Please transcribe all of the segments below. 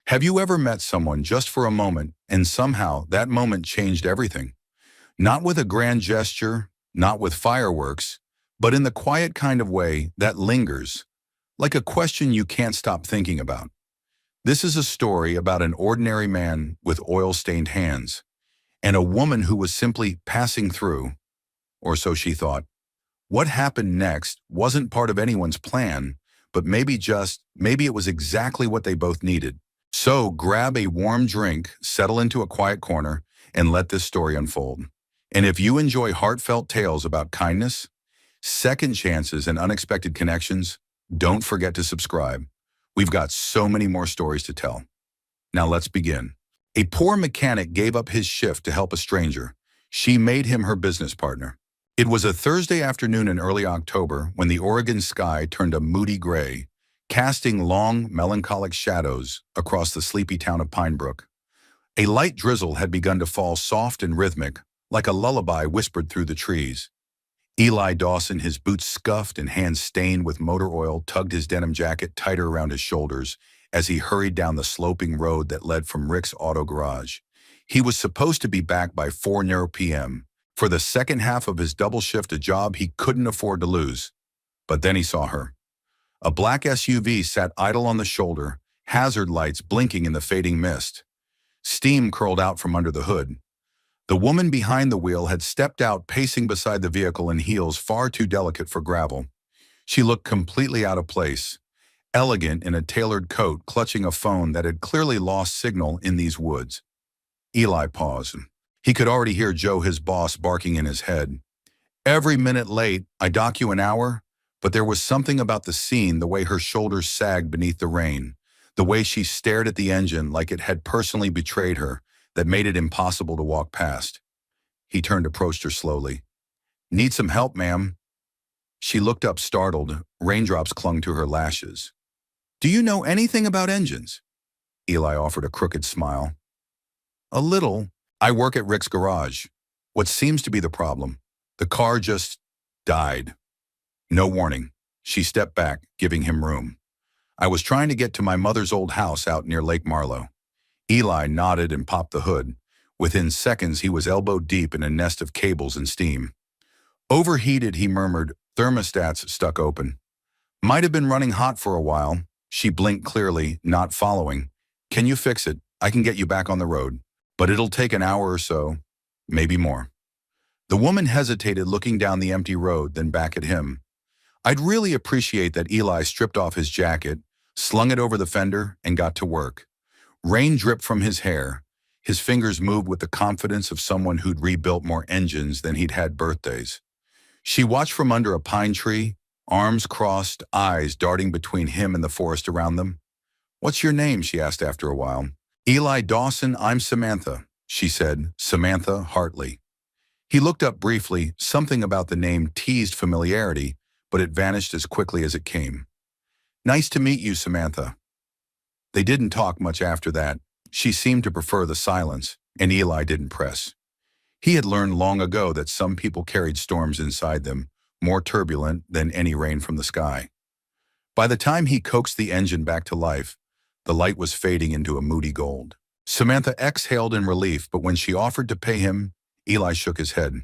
Have you ever met someone just for a moment and somehow that moment changed everything? Not with a grand gesture, not with fireworks, but in the quiet kind of way that lingers, like a question you can't stop thinking about. This is a story about an ordinary man with oil-stained hands and a woman who was simply passing through, or so she thought. What happened next wasn't part of anyone's plan, but maybe it was exactly what they both needed. So grab a warm drink, settle into a quiet corner, and let this story unfold. And if you enjoy heartfelt tales about kindness, second chances, and unexpected connections, don't forget to subscribe. We've got so many more stories to tell. Now let's begin. A poor mechanic gave up his shift to help a stranger. She made him her business partner. It was a Thursday afternoon in early October when the Oregon sky turned a moody gray, casting long, melancholic shadows across the sleepy town of Pine Brook. A light drizzle had begun to fall, soft and rhythmic, like a lullaby whispered through the trees. Eli Dawson, his boots scuffed and hands stained with motor oil, tugged his denim jacket tighter around his shoulders as he hurried down the sloping road that led from Rick's auto garage. He was supposed to be back by 4 p.m. for the second half of his double shift, a job he couldn't afford to lose. But then he saw her. A black SUV sat idle on the shoulder, hazard lights blinking in the fading mist. Steam curled out from under the hood. The woman behind the wheel had stepped out, pacing beside the vehicle in heels far too delicate for gravel. She looked completely out of place, elegant in a tailored coat, clutching a phone that had clearly lost signal in these woods. Eli paused. He could already hear Joe, his boss, barking in his head. Every minute late, I dock you an hour, but there was something about the scene, the way her shoulders sagged beneath the rain, the way she stared at the engine like it had personally betrayed her, that made it impossible to walk past. He approached her slowly. Need some help, ma'am? She looked up, startled. Raindrops clung to her lashes. Do you know anything about engines? Eli offered a crooked smile. A little. I work at Rick's garage. What seems to be the problem? The car just died. No warning. She stepped back, giving him room. I was trying to get to my mother's old house out near Lake Marlow. Eli nodded and popped the hood. Within seconds, he was elbow deep in a nest of cables and steam. Overheated, he murmured, thermostats stuck open. Might have been running hot for a while. She blinked clearly, not following. Can you fix it? I can get you back on the road. But it'll take an hour or so, maybe more. The woman hesitated, looking down the empty road, then back at him. I'd really appreciate that. Eli stripped off his jacket, slung it over the fender, and got to work. Rain dripped from his hair. His fingers moved with the confidence of someone who'd rebuilt more engines than he'd had birthdays. She watched from under a pine tree, arms crossed, eyes darting between him and the forest around them. What's your name? She asked after a while. Eli Dawson. I'm Samantha, she said, Samantha Hartley. He looked up briefly. Something about the name teased familiarity, but it vanished as quickly as it came. Nice to meet you, Samantha. They didn't talk much after that. She seemed to prefer the silence, and Eli didn't press. He had learned long ago that some people carried storms inside them, more turbulent than any rain from the sky. By the time he coaxed the engine back to life, the light was fading into a moody gold. Samantha exhaled in relief, but when she offered to pay him, Eli shook his head.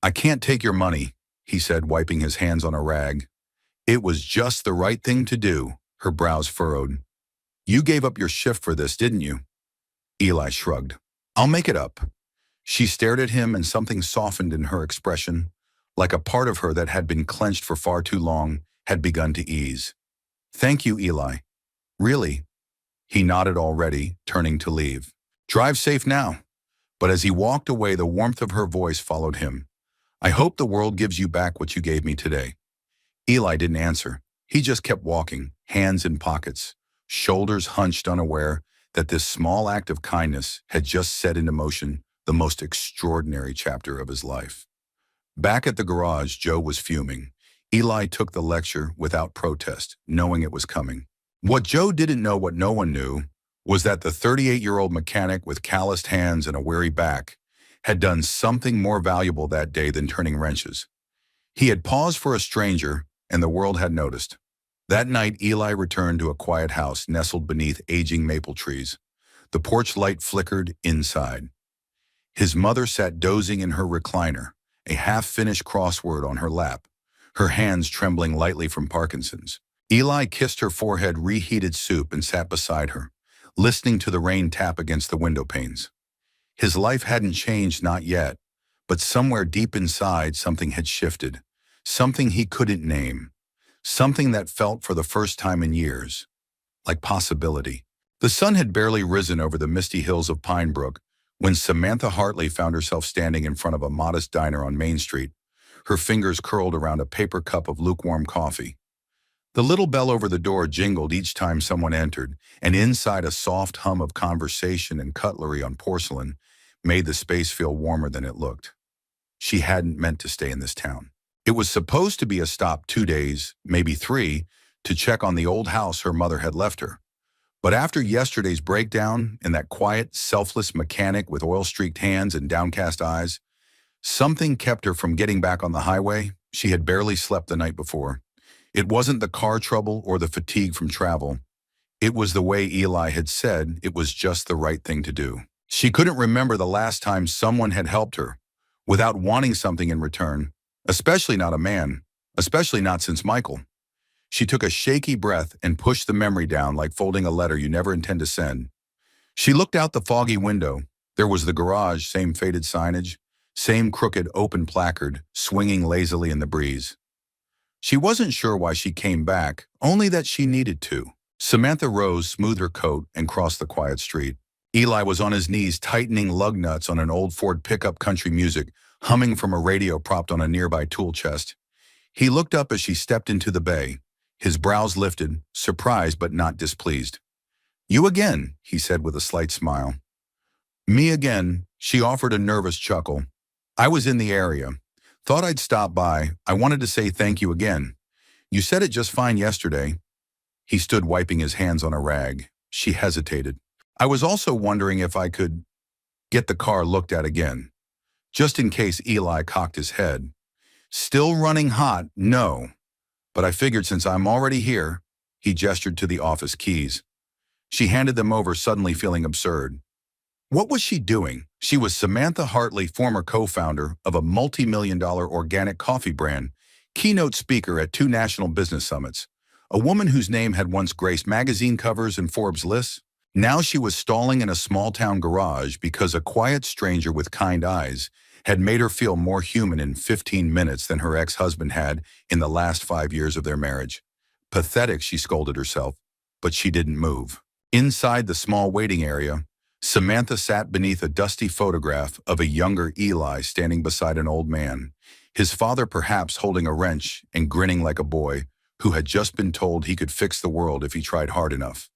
I can't take your money, he said, wiping his hands on a rag. It was just the right thing to do, her brows furrowed. You gave up your shift for this, didn't you? Eli shrugged. I'll make it up. She stared at him, and something softened in her expression, like a part of her that had been clenched for far too long had begun to ease. Thank you, Eli. Really? He nodded already, turning to leave. Drive safe now. But as he walked away, the warmth of her voice followed him. I hope the world gives you back what you gave me today. Eli didn't answer. He just kept walking, hands in pockets, shoulders hunched, unaware that this small act of kindness had just set into motion the most extraordinary chapter of his life. Back at the garage, Joe was fuming. Eli took the lecture without protest, knowing it was coming. What Joe didn't know, what no one knew, was that the 38-year-old mechanic with calloused hands and a weary back had done something more valuable that day than turning wrenches. He had paused for a stranger, and the world had noticed. That night, Eli returned to a quiet house nestled beneath aging maple trees. The porch light flickered inside. His mother sat dozing in her recliner, a half-finished crossword on her lap, her hands trembling lightly from Parkinson's. Eli kissed her forehead reheated soup and sat beside her, listening to the rain tap against the window panes. His life hadn't changed, not yet, but somewhere deep inside something had shifted, something he couldn't name, something that felt for the first time in years, like possibility. The sun had barely risen over the misty hills of Pine Brook when Samantha Hartley found herself standing in front of a modest diner on Main Street, her fingers curled around a paper cup of lukewarm coffee. The little bell over the door jingled each time someone entered, and inside a soft hum of conversation and cutlery on porcelain made the space feel warmer than it looked. She hadn't meant to stay in this town. It was supposed to be a stop 2 days, maybe 3, to check on the old house her mother had left her. But after yesterday's breakdown and that quiet, selfless mechanic with oil-streaked hands and downcast eyes, something kept her from getting back on the highway. She had barely slept the night before. It wasn't the car trouble or the fatigue from travel. It was the way Eli had said it was just the right thing to do. She couldn't remember the last time someone had helped her without wanting something in return, especially not a man, especially not since Michael. She took a shaky breath and pushed the memory down like folding a letter you never intend to send. She looked out the foggy window. There was the garage, same faded signage, same crooked open placard, swinging lazily in the breeze. She wasn't sure why she came back, only that she needed to. Samantha rose, smoothed her coat, and crossed the quiet street. Eli was on his knees tightening lug nuts on an old Ford pickup, country music, humming from a radio propped on a nearby tool chest. He looked up as she stepped into the bay, his brows lifted, surprised but not displeased. "You again," he said with a slight smile. "Me again," she offered a nervous chuckle. "I was in the area. Thought I'd stop by. I wanted to say thank you again. You said it just fine yesterday." He stood wiping his hands on a rag. She hesitated. "I was also wondering if I could get the car looked at again, just in case." Eli cocked his head. "Still running hot, no. But I figured since I'm already here." He gestured to the office keys. She handed them over, suddenly feeling absurd. What was she doing? She was Samantha Hartley, former co-founder of a multi-million-dollar organic coffee brand, keynote speaker at 2 national business summits, a woman whose name had once graced magazine covers and Forbes lists. Now she was stalling in a small-town garage because a quiet stranger with kind eyes had made her feel more human in 15 minutes than her ex-husband had in the last 5 years of their marriage. Pathetic, she scolded herself, but she didn't move. Inside the small waiting area, Samantha sat beneath a dusty photograph of a younger Eli standing beside an old man, his father perhaps holding a wrench and grinning like a boy who had just been told he could fix the world if he tried hard enough.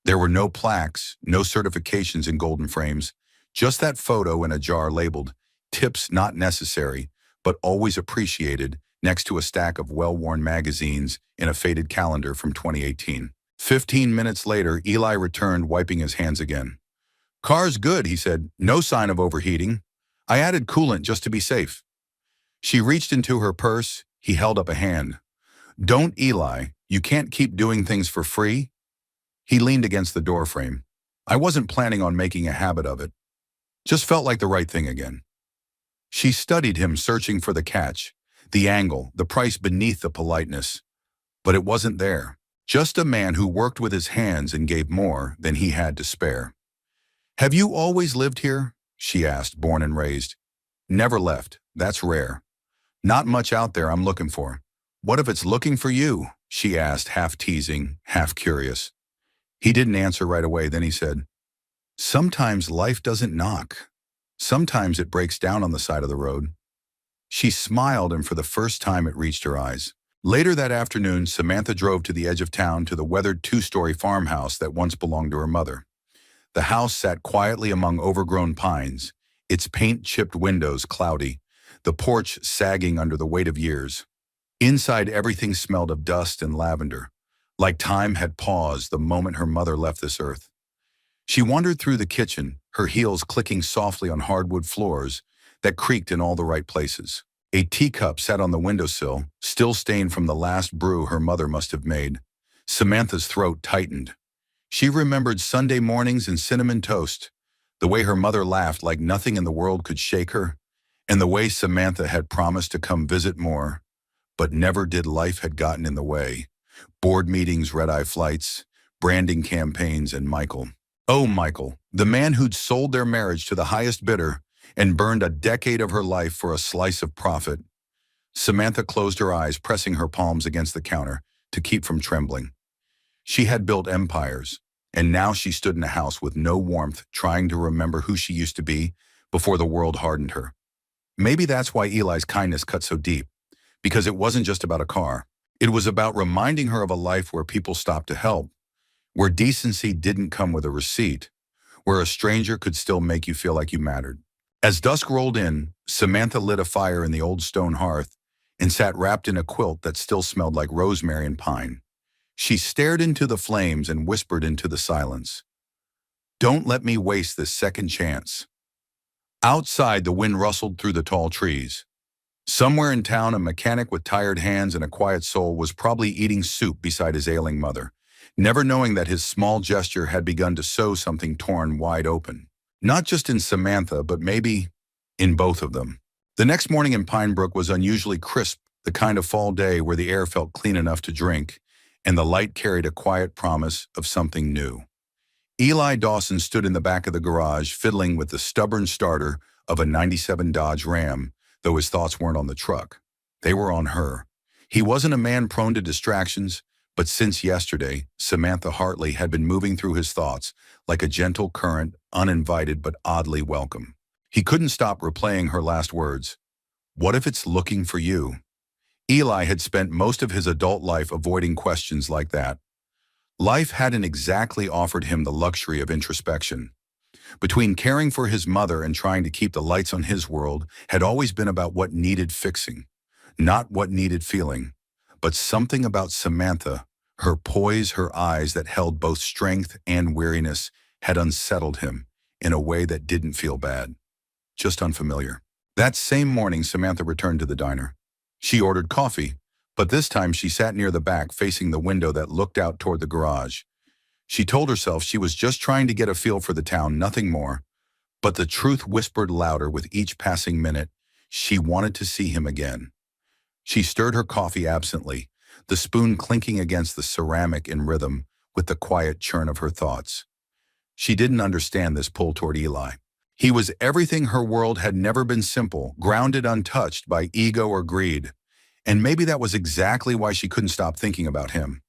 There were no plaques, no certifications in golden frames, just that photo in a jar labeled "Tips Not Necessary, but Always Appreciated" next to a stack of well-worn magazines in a faded calendar from 2018. 15 minutes later, Eli returned, wiping his hands again. "Car's good," he said. "No sign of overheating. I added coolant just to be safe." She reached into her purse. He held up a hand. "Don't, Eli. You can't keep doing things for free." He leaned against the doorframe. "I wasn't planning on making a habit of it. Just felt like the right thing again." She studied him, searching for the catch, the angle, the price beneath the politeness. But it wasn't there. Just a man who worked with his hands and gave more than he had to spare. "Have you always lived here?" she asked, born and raised. "Never left. That's rare. Not much out there I'm looking for." "What if it's looking for you?" she asked, half teasing, half curious. He didn't answer right away. Then he said, "Sometimes life doesn't knock. Sometimes it breaks down on the side of the road." She smiled, and for the first time it reached her eyes. Later that afternoon, Samantha drove to the edge of town to the weathered 2-story farmhouse that once belonged to her mother. The house sat quietly among overgrown pines, its paint-chipped windows cloudy, the porch sagging under the weight of years. Inside, everything smelled of dust and lavender, like time had paused the moment her mother left this earth. She wandered through the kitchen, her heels clicking softly on hardwood floors that creaked in all the right places. A teacup sat on the windowsill, still stained from the last brew her mother must have made. Samantha's throat tightened. She remembered Sunday mornings and cinnamon toast, the way her mother laughed like nothing in the world could shake her, and the way Samantha had promised to come visit more, but never did. Life had gotten in the way. Board meetings, red-eye flights, branding campaigns, and Michael. Oh, Michael, the man who'd sold their marriage to the highest bidder and burned a decade of her life for a slice of profit. Samantha closed her eyes, pressing her palms against the counter to keep from trembling. She had built empires, and now she stood in a house with no warmth, trying to remember who she used to be before the world hardened her. Maybe that's why Eli's kindness cut so deep, because it wasn't just about a car. It was about reminding her of a life where people stopped to help, where decency didn't come with a receipt, where a stranger could still make you feel like you mattered. As dusk rolled in, Samantha lit a fire in the old stone hearth and sat wrapped in a quilt that still smelled like rosemary and pine. She stared into the flames and whispered into the silence, "Don't let me waste this second chance." Outside, the wind rustled through the tall trees. Somewhere in town, a mechanic with tired hands and a quiet soul was probably eating soup beside his ailing mother, never knowing that his small gesture had begun to sew something torn wide open. Not just in Samantha, but maybe in both of them. The next morning in Pine Brook was unusually crisp, the kind of fall day where the air felt clean enough to drink, and the light carried a quiet promise of something new. Eli Dawson stood in the back of the garage, fiddling with the stubborn starter of a '97 Dodge Ram, though his thoughts weren't on the truck. They were on her. He wasn't a man prone to distractions, but since yesterday, Samantha Hartley had been moving through his thoughts like a gentle current, uninvited but oddly welcome. He couldn't stop replaying her last words. "What if it's looking for you?" Eli had spent most of his adult life avoiding questions like that. Life hadn't exactly offered him the luxury of introspection. Between caring for his mother and trying to keep the lights on his world had always been about what needed fixing, not what needed feeling. But something about Samantha, her poise, her eyes that held both strength and weariness, had unsettled him in a way that didn't feel bad, just unfamiliar. That same morning, Samantha returned to the diner. She ordered coffee, but this time she sat near the back, facing the window that looked out toward the garage. She told herself she was just trying to get a feel for the town, nothing more. But the truth whispered louder with each passing minute. She wanted to see him again. She stirred her coffee absently, the spoon clinking against the ceramic in rhythm with the quiet churn of her thoughts. She didn't understand this pull toward Eli. He was everything her world had never been: simple, grounded, untouched by ego or greed. And maybe that was exactly why she couldn't stop thinking about him.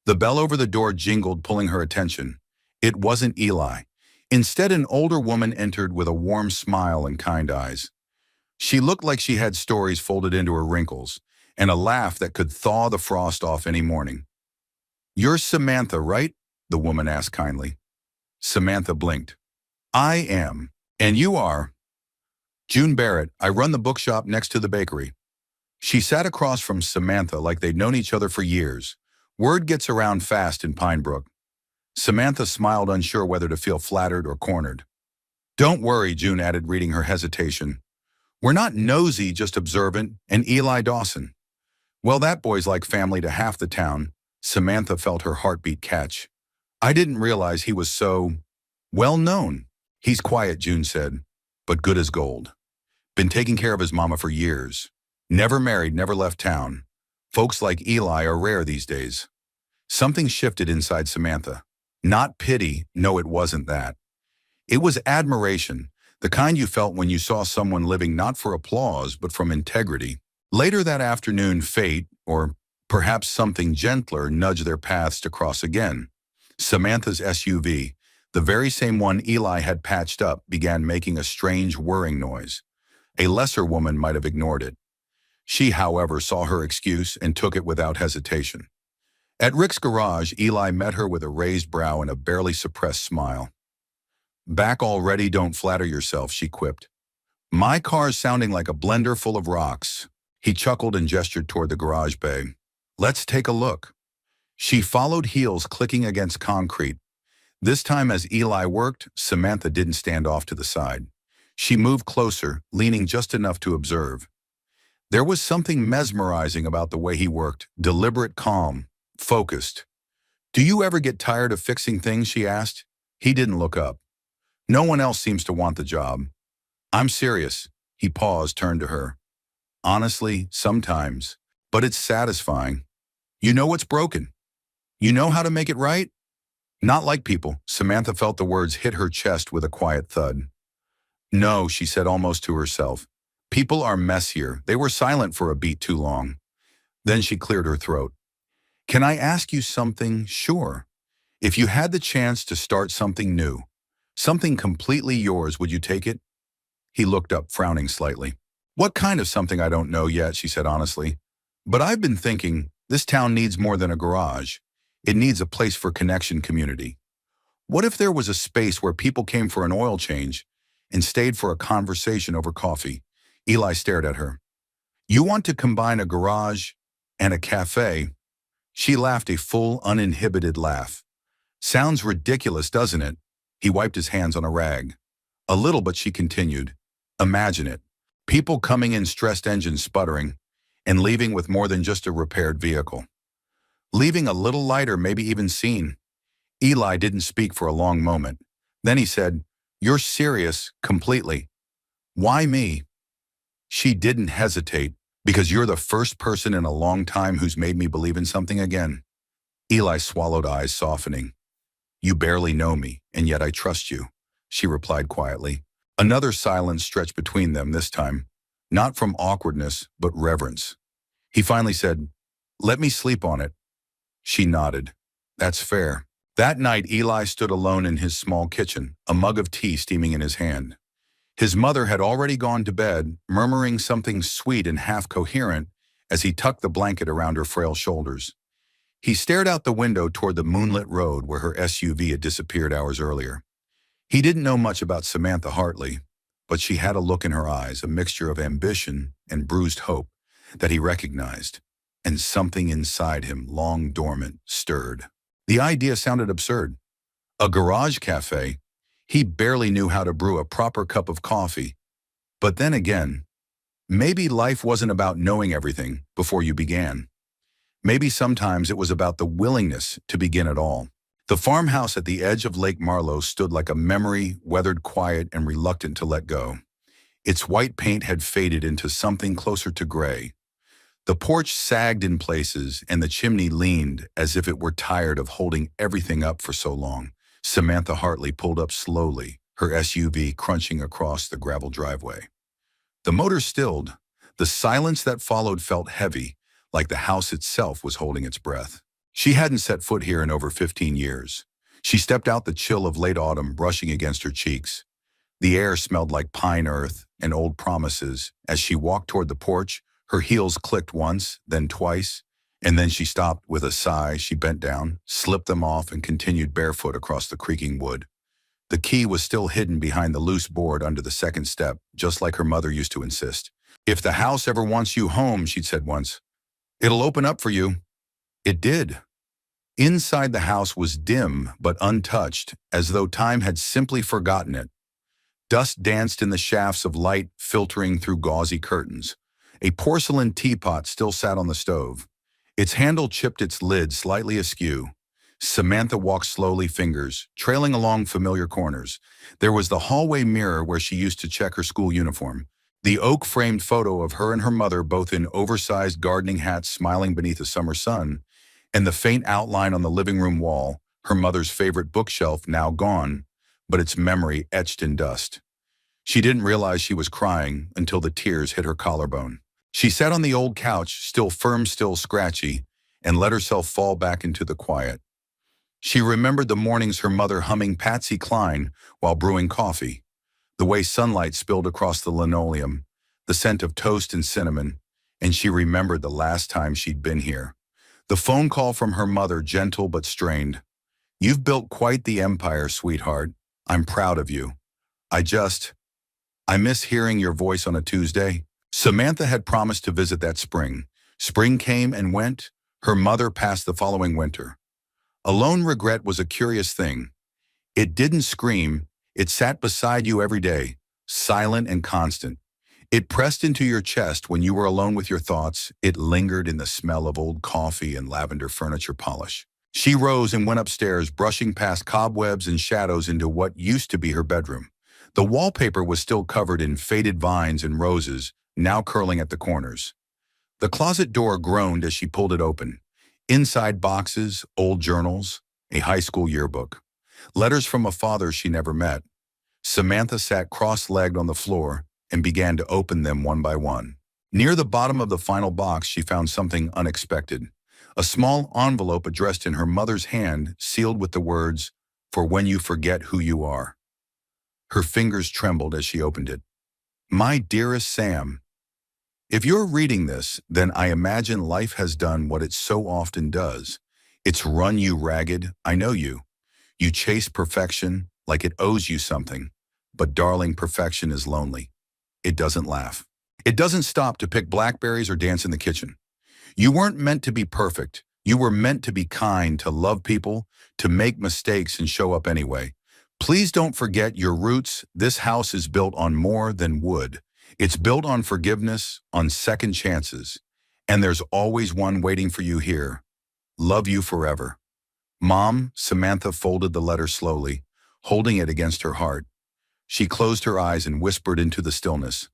The bell over the door jingled, pulling her attention. It wasn't Eli. Instead, an older woman entered with a warm smile and kind eyes. She looked like she had stories folded into her wrinkles, and a laugh that could thaw the frost off any morning. "You're Samantha, right?" the woman asked kindly. Samantha blinked. "I am. And you are?" "June Barrett. I run the bookshop next to the bakery." She sat across from Samantha like they'd known each other for years. Word gets around fast in Pine Brook. Samantha smiled, unsure whether to feel flattered or cornered. "Don't worry," June added, reading her hesitation. "We're not nosy, just observant, and Eli Dawson." "Well, that boy's like family to half the town." Samantha felt her heartbeat catch. "I didn't realize he was so well known." "He's quiet," June said, "but good as gold. Been taking care of his mama for years. Never married, never left town. Folks like Eli are rare these days." Something shifted inside Samantha. Not pity, no, it wasn't that. It was admiration, the kind you felt when you saw someone living not for applause, but from integrity. Later that afternoon, fate, or perhaps something gentler, nudged their paths to cross again. Samantha's SUV, the very same one Eli had patched up, began making a strange whirring noise. A lesser woman might have ignored it. She, however, saw her excuse and took it without hesitation. At Rick's garage, Eli met her with a raised brow and a barely suppressed smile. "Back already? Don't flatter yourself," she quipped. "My car's sounding like a blender full of rocks." He chuckled and gestured toward the garage bay. "Let's take a look." She followed, heels clicking against concrete. This time, as Eli worked, Samantha didn't stand off to the side. She moved closer, leaning just enough to observe. There was something mesmerizing about the way he worked, deliberate, calm, focused. Do you ever get tired of fixing things, she asked. He didn't look up. No one else seems to want the job. I'm serious. He paused, turned to her. Honestly, sometimes. But it's satisfying. You know what's broken. You know how to make it right? Not like people. Samantha felt the words hit her chest with a quiet thud. No, she said almost to herself. People are messier. They were silent for a beat too long. Then she cleared her throat. Can I ask you something? Sure. If you had the chance to start something new, something completely yours, would you take it? He looked up, frowning slightly. What kind of something I don't know yet, she said honestly. But I've been thinking, this town needs more than a garage. It needs a place for connection community. What if there was a space where people came for an oil change and stayed for a conversation over coffee? Eli stared at her. You want to combine a garage and a cafe? She laughed a full, uninhibited laugh. Sounds ridiculous, doesn't it? He wiped his hands on a rag. A little, but she continued. Imagine it. People coming in, stressed engines sputtering, and leaving with more than just a repaired vehicle. Leaving a little lighter, maybe even seen. Eli didn't speak for a long moment. Then he said, You're serious, completely. Why me? She didn't hesitate, because you're the first person in a long time who's made me believe in something again. Eli swallowed, eyes softening. You barely know me, and yet I trust you, she replied quietly. Another silence stretched between them this time, not from awkwardness, but reverence. He finally said, Let me sleep on it. She nodded. That's fair. That night, Eli stood alone in his small kitchen, a mug of tea steaming in his hand. His mother had already gone to bed, murmuring something sweet and half-coherent as he tucked the blanket around her frail shoulders. He stared out the window toward the moonlit road where her SUV had disappeared hours earlier. He didn't know much about Samantha Hartley, but she had a look in her eyes, a mixture of ambition and bruised hope, that he recognized, and something inside him, long dormant, stirred. The idea sounded absurd. A garage cafe? He barely knew how to brew a proper cup of coffee. But then again, maybe life wasn't about knowing everything before you began. Maybe sometimes it was about the willingness to begin at all. The farmhouse at the edge of Lake Marlowe stood like a memory, weathered, quiet, and reluctant to let go. Its white paint had faded into something closer to gray. The porch sagged in places, and the chimney leaned as if it were tired of holding everything up for so long. Samantha Hartley pulled up slowly, her SUV crunching across the gravel driveway. The motor stilled. The silence that followed felt heavy, like the house itself was holding its breath. She hadn't set foot here in over 15 years. She stepped out, the chill of late autumn brushing against her cheeks. The air smelled like pine earth and old promises. As she walked toward the porch, her heels clicked once, then twice, and then she stopped with a sigh. She bent down, slipped them off, and continued barefoot across the creaking wood. The key was still hidden behind the loose board under the second step, just like her mother used to insist. If the house ever wants you home, she'd said once, it'll open up for you. It did. Inside the house was dim but untouched, as though time had simply forgotten it. Dust danced in the shafts of light filtering through gauzy curtains. A porcelain teapot still sat on the stove. Its handle chipped, its lid slightly askew. Samantha walked slowly, fingers trailing along familiar corners. There was the hallway mirror where she used to check her school uniform. The oak-framed photo of her and her mother, both in oversized gardening hats, smiling beneath a summer sun, and the faint outline on the living room wall, her mother's favorite bookshelf, now gone, but its memory etched in dust. She didn't realize she was crying until the tears hit her collarbone. She sat on the old couch, still firm, still scratchy, and let herself fall back into the quiet. She remembered the mornings her mother humming Patsy Cline while brewing coffee, the way sunlight spilled across the linoleum, the scent of toast and cinnamon, and she remembered the last time she'd been here. The phone call from her mother, gentle but strained. You've built quite the empire, sweetheart. I'm proud of you. I miss hearing your voice on a Tuesday. Samantha had promised to visit that spring. Spring came and went. Her mother passed the following winter. Alone regret was a curious thing. It didn't scream. It sat beside you every day, silent and constant. It pressed into your chest when you were alone with your thoughts. It lingered in the smell of old coffee and lavender furniture polish. She rose and went upstairs, brushing past cobwebs and shadows into what used to be her bedroom. The wallpaper was still covered in faded vines and roses, now curling at the corners. The closet door groaned as she pulled it open. Inside boxes, old journals, a high school yearbook. Letters from a father she never met. Samantha sat cross-legged on the floor and began to open them one by one. Near the bottom of the final box, she found something unexpected. A small envelope addressed in her mother's hand, sealed with the words, "For when you forget who you are." Her fingers trembled as she opened it. "My dearest Sam, if you're reading this, then I imagine life has done what it so often does. It's run you ragged, I know you. You chase perfection like it owes you something. But darling, perfection is lonely. It doesn't laugh. It doesn't stop to pick blackberries or dance in the kitchen. You weren't meant to be perfect. You were meant to be kind, to love people, to make mistakes and show up anyway. Please don't forget your roots. This house is built on more than wood. It's built on forgiveness, on second chances. And there's always one waiting for you here. Love you forever." Mom, Samantha folded the letter slowly, holding it against her heart. She closed her eyes and whispered into the stillness,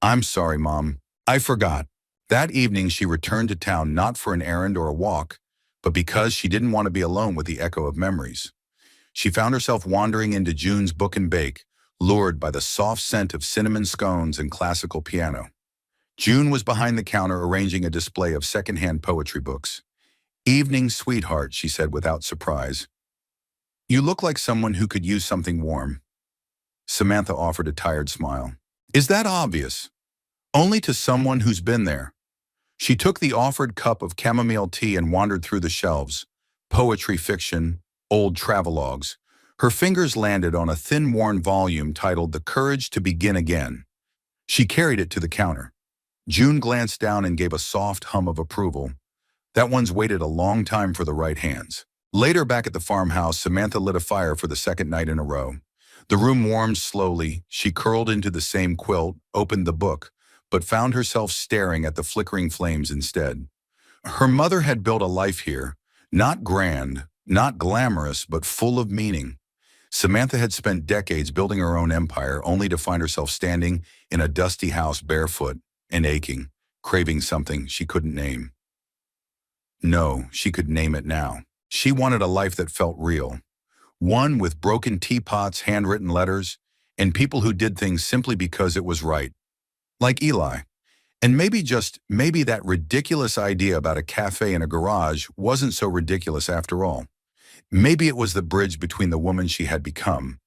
"I'm sorry, Mom. I forgot." That evening she returned to town not for an errand or a walk, but because she didn't want to be alone with the echo of memories. She found herself wandering into June's Book and Bake, lured by the soft scent of cinnamon scones and classical piano. June was behind the counter arranging a display of secondhand poetry books. "Evening, sweetheart," she said without surprise. "You look like someone who could use something warm." Samantha offered a tired smile. "Is that obvious?" "Only to someone who's been there." She took the offered cup of chamomile tea and wandered through the shelves. Poetry, fiction, old travelogues. Her fingers landed on a thin-worn volume titled The Courage to Begin Again. She carried it to the counter. June glanced down and gave a soft hum of approval. That one's waited a long time for the right hands. Later, back at the farmhouse, Samantha lit a fire for the second night in a row. The room warmed slowly. She curled into the same quilt, opened the book, but found herself staring at the flickering flames instead. Her mother had built a life here, not grand, not glamorous, but full of meaning. Samantha had spent decades building her own empire, only to find herself standing in a dusty house barefoot and aching, craving something she couldn't name. No, she could name it now. She wanted a life that felt real. One with broken teapots, handwritten letters, and people who did things simply because it was right. Like Eli. And maybe that ridiculous idea about a cafe in a garage wasn't so ridiculous after all. Maybe it was the bridge between the woman she had become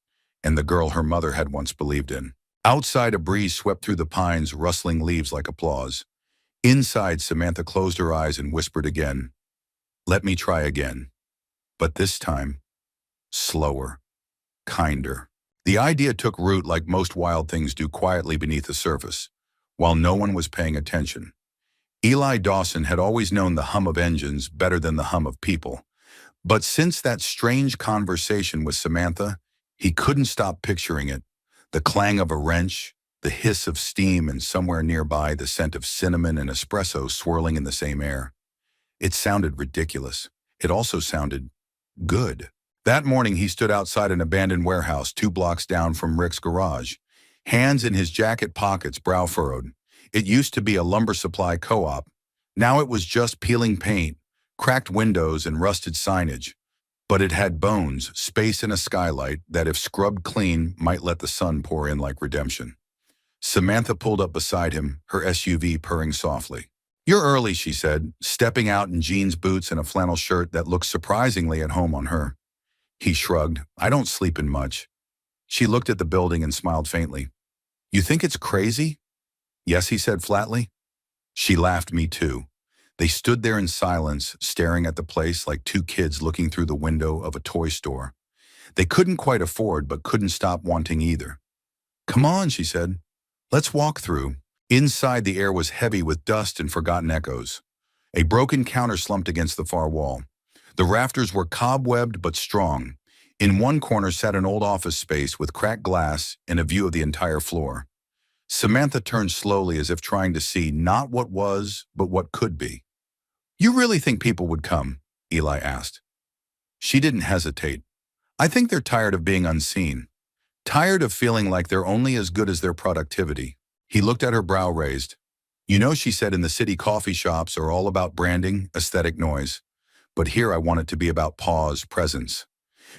and the girl her mother had once believed in. Outside, a breeze swept through the pines, rustling leaves like applause. Inside, Samantha closed her eyes and whispered again, "Let me try again." But this time, slower, kinder. The idea took root like most wild things do, quietly beneath the surface, while no one was paying attention. Eli Dawson had always known the hum of engines better than the hum of people. But since that strange conversation with Samantha, he couldn't stop picturing it. The clang of a wrench, the hiss of steam, and somewhere nearby the scent of cinnamon and espresso swirling in the same air. It sounded ridiculous. It also sounded good. That morning he stood outside an abandoned warehouse 2 blocks down from Rick's garage, hands in his jacket pockets, brow furrowed. It used to be a lumber supply co-op. Now it was just peeling paint, cracked windows, and rusted signage. But it had bones, space, and a skylight that, if scrubbed clean, might let the sun pour in like redemption. Samantha pulled up beside him, her SUV purring softly. "You're early," she said, stepping out in jeans, boots, and a flannel shirt that looked surprisingly at home on her. He shrugged. "I don't sleep in much." She looked at the building and smiled faintly. "You think it's crazy?" "Yes," he said flatly. She laughed. "Me too." They stood there in silence, staring at the place like two kids looking through the window of a toy store. They couldn't quite afford, but couldn't stop wanting either. "Come on," she said. "Let's walk through." Inside, the air was heavy with dust and forgotten echoes. A broken counter slumped against the far wall. The rafters were cobwebbed but strong. In one corner sat an old office space with cracked glass and a view of the entire floor. Samantha turned slowly, as if trying to see not what was, but what could be. "You really think people would come?" Eli asked. She didn't hesitate. I think they're tired of being unseen. Tired of feeling like they're only as good as their productivity. He looked at her, brow raised. You know, she said, in the city coffee shops are all about branding, aesthetic noise. But here I want it to be about pause, presence.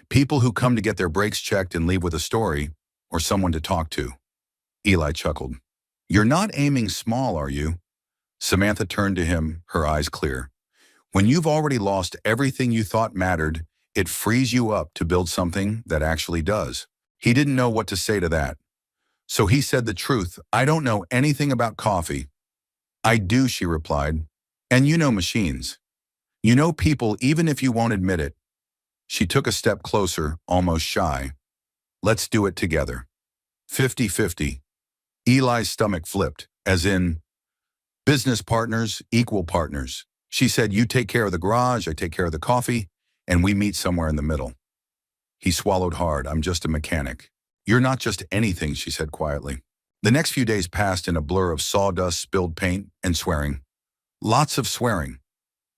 People who come to get their brakes checked and leave with a story, or someone to talk to. Eli chuckled. You're not aiming small, are you? Samantha turned to him, her eyes clear. When you've already lost everything you thought mattered, it frees you up to build something that actually does. He didn't know what to say to that. So he said the truth. I don't know anything about coffee. I do, she replied. And you know machines. You know people even if you won't admit it. She took a step closer, almost shy. Let's do it together. 50-50. Eli's stomach flipped, as in, business partners, equal partners. She said, you take care of the garage, I take care of the coffee, and we meet somewhere in the middle. He swallowed hard. I'm just a mechanic. You're not just anything, she said quietly. The next few days passed in a blur of sawdust, spilled paint, and swearing. Lots of swearing.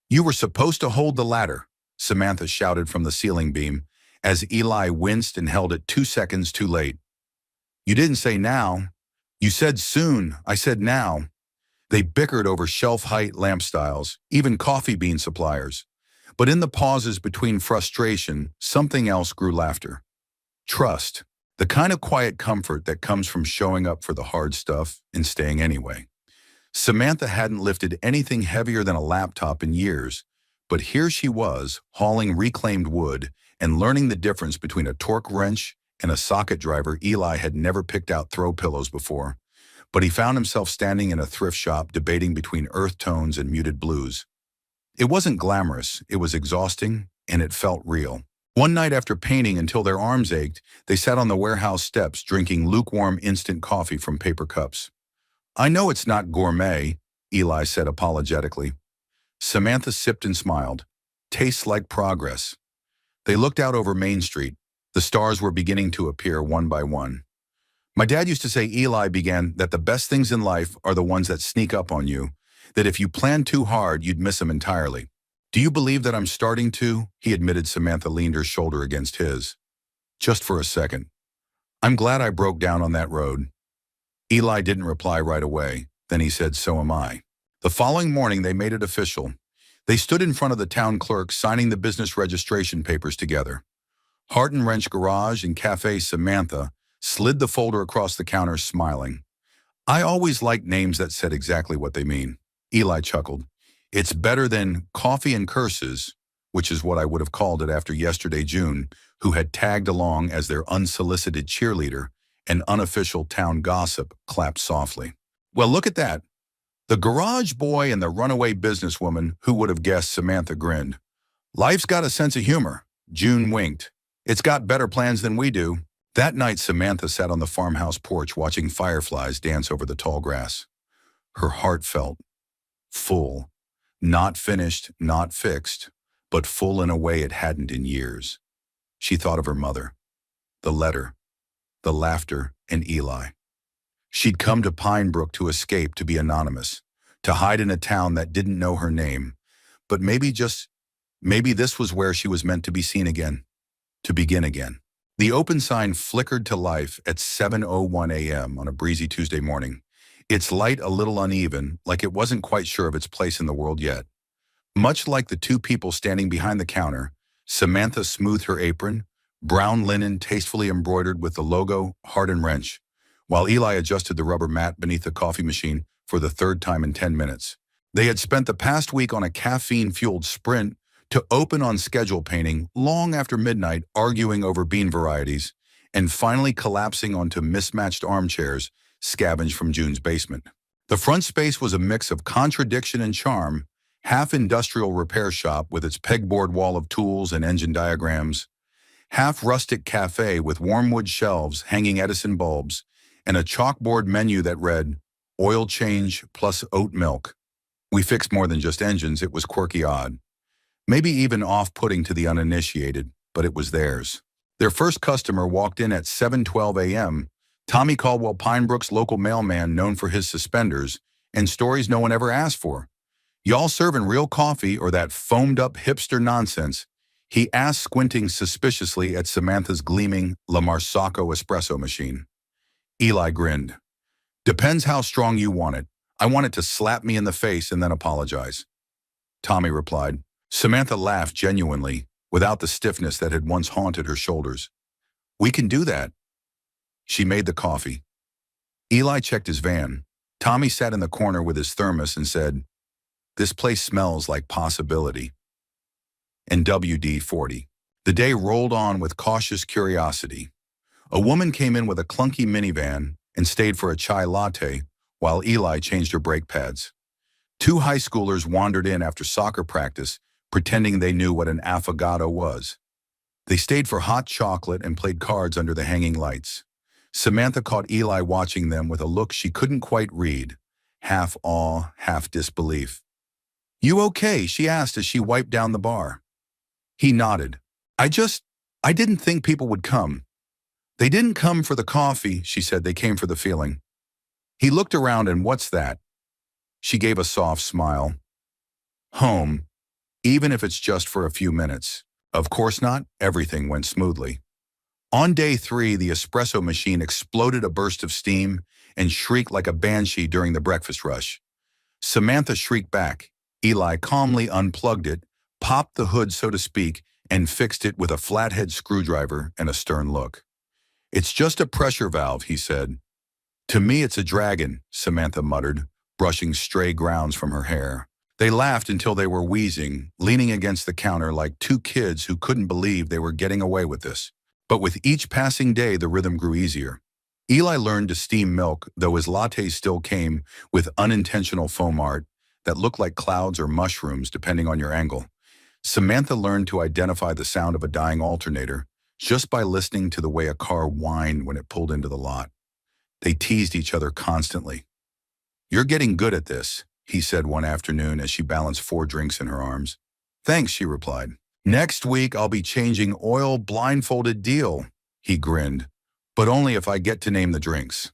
You were supposed to hold the ladder, Samantha shouted from the ceiling beam, as Eli winced and held it 2 seconds too late. You didn't say now. You said soon. I said now. They bickered over shelf height, lamp styles, even coffee bean suppliers. But in the pauses between frustration, something else grew: laughter. Trust. The kind of quiet comfort that comes from showing up for the hard stuff and staying anyway. Samantha hadn't lifted anything heavier than a laptop in years, but here she was, hauling reclaimed wood and learning the difference between a torque wrench and a socket driver. Eli had never picked out throw pillows before, but he found himself standing in a thrift shop debating between earth tones and muted blues. It wasn't glamorous, it was exhausting, and it felt real. One night after painting until their arms ached, they sat on the warehouse steps drinking lukewarm instant coffee from paper cups. I know it's not gourmet, Eli said apologetically. Samantha sipped and smiled. Tastes like progress. They looked out over Main Street. The stars were beginning to appear one by one. My dad used to say, Eli began, that the best things in life are the ones that sneak up on you, that if you plan too hard, you'd miss them entirely. Do you believe that I'm starting to? He admitted. Samantha leaned her shoulder against his. Just for a second. I'm glad I broke down on that road. Eli didn't reply right away. Then he said, so am I. The following morning, they made it official. They stood in front of the town clerk, signing the business registration papers together. Heart and Wrench Garage and Cafe. Samantha slid the folder across the counter, smiling. I always liked names that said exactly what they mean. Eli chuckled. It's better than Coffee and Curses, which is what I would have called it after yesterday. June, who had tagged along as their unsolicited cheerleader and unofficial town gossip, clapped softly. Well, look at that. The garage boy and the runaway businesswoman. Who would have guessed? Samantha grinned. Life's got a sense of humor. June winked. It's got better plans than we do. That night, Samantha sat on the farmhouse porch watching fireflies dance over the tall grass. Her heart felt full. Not finished, not fixed, but full in a way it hadn't in years. She thought of her mother, the letter, the laughter, and Eli. She'd come to Pine Brook to escape, to be anonymous, to hide in a town that didn't know her name. But maybe this was where she was meant to be seen again, to begin again. The open sign flickered to life at 7:01 a.m. on a breezy Tuesday morning. Its light a little uneven, like it wasn't quite sure of its place in the world yet. Much like the two people standing behind the counter, Samantha smoothed her apron, brown linen tastefully embroidered with the logo Heart and Wrench, while Eli adjusted the rubber mat beneath the coffee machine for the third time in 10 minutes. They had spent the past week on a caffeine-fueled sprint to open on schedule, painting long after midnight, arguing over bean varieties, and finally collapsing onto mismatched armchairs scavenged from June's basement. The front space was a mix of contradiction and charm, half industrial repair shop with its pegboard wall of tools and engine diagrams, half rustic cafe with warm wood shelves hanging Edison bulbs, and a chalkboard menu that read, oil change plus oat milk. We fixed more than just engines. It was quirky, odd, maybe even off-putting to the uninitiated, but it was theirs. Their first customer walked in at 7:12 a.m., Tommy Caldwell, Pine Brook's local mailman known for his suspenders and stories no one ever asked for. Y'all serving real coffee or that foamed-up hipster nonsense? He asked, squinting suspiciously at Samantha's gleaming La Marsacco espresso machine. Eli grinned. Depends how strong you want it. I want it to slap me in the face and then apologize. Tommy replied. Samantha laughed genuinely, without the stiffness that had once haunted her shoulders. We can do that. She made the coffee. Eli checked his van. Tommy sat in the corner with his thermos and said, This place smells like possibility. And WD-40. The day rolled on with cautious curiosity. A woman came in with a clunky minivan and stayed for a chai latte while Eli changed her brake pads. Two high schoolers wandered in after soccer practice, pretending they knew what an affogato was. They stayed for hot chocolate and played cards under the hanging lights. Samantha caught Eli watching them with a look she couldn't quite read, half awe, half disbelief. You okay? She asked as she wiped down the bar. He nodded. I didn't think people would come. They didn't come for the coffee, she said. They came for the feeling. He looked around and what's that? She gave a soft smile. Home, even if it's just for a few minutes. Of course not, everything went smoothly. On day 3, the espresso machine exploded a burst of steam and shrieked like a banshee during the breakfast rush. Samantha shrieked back. Eli calmly unplugged it, popped the hood, so to speak, and fixed it with a flathead screwdriver and a stern look. It's just a pressure valve, he said. To me it's a dragon, Samantha muttered, brushing stray grounds from her hair. They laughed until they were wheezing, leaning against the counter like two kids who couldn't believe they were getting away with this. But with each passing day, the rhythm grew easier. Eli learned to steam milk, though his lattes still came with unintentional foam art that looked like clouds or mushrooms depending on your angle. Samantha learned to identify the sound of a dying alternator just by listening to the way a car whined when it pulled into the lot. They teased each other constantly. You're getting good at this, he said one afternoon as she balanced 4 drinks in her arms. Thanks, she replied. Next week I'll be changing oil, blindfolded deal, he grinned, but only if I get to name the drinks.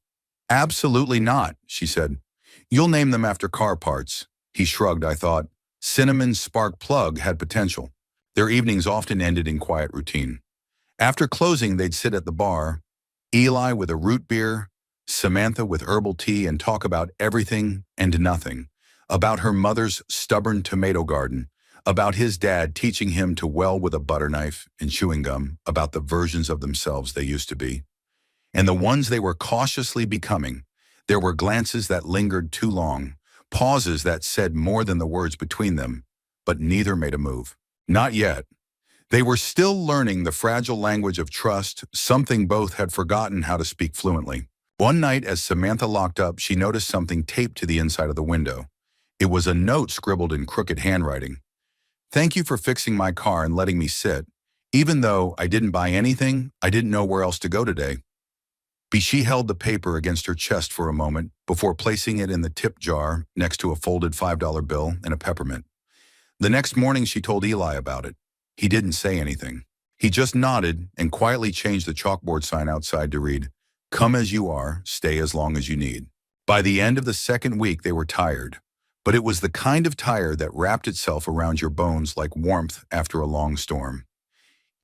Absolutely not, she said. You'll name them after car parts. He shrugged. I thought Cinnamon Spark Plug had potential. Their evenings often ended in quiet routine. After closing, they'd sit at the bar, Eli with a root beer, Samantha with herbal tea, and talk about everything and nothing, about her mother's stubborn tomato garden, about his dad teaching him to weld with a butter knife and chewing gum, about the versions of themselves they used to be, and the ones they were cautiously becoming. There were glances that lingered too long, pauses that said more than the words between them, but neither made a move. Not yet. They were still learning the fragile language of trust, something both had forgotten how to speak fluently. One night, as Samantha locked up, she noticed something taped to the inside of the window. It was a note scribbled in crooked handwriting. Thank you for fixing my car and letting me sit. Even though I didn't buy anything, I didn't know where else to go today. She held the paper against her chest for a moment before placing it in the tip jar next to a folded $5 bill and a peppermint. The next morning, she told Eli about it. He didn't say anything. He just nodded and quietly changed the chalkboard sign outside to read, Come as you are, stay as long as you need. By the end of the second week, they were tired, but it was the kind of tired that wrapped itself around your bones like warmth after a long storm.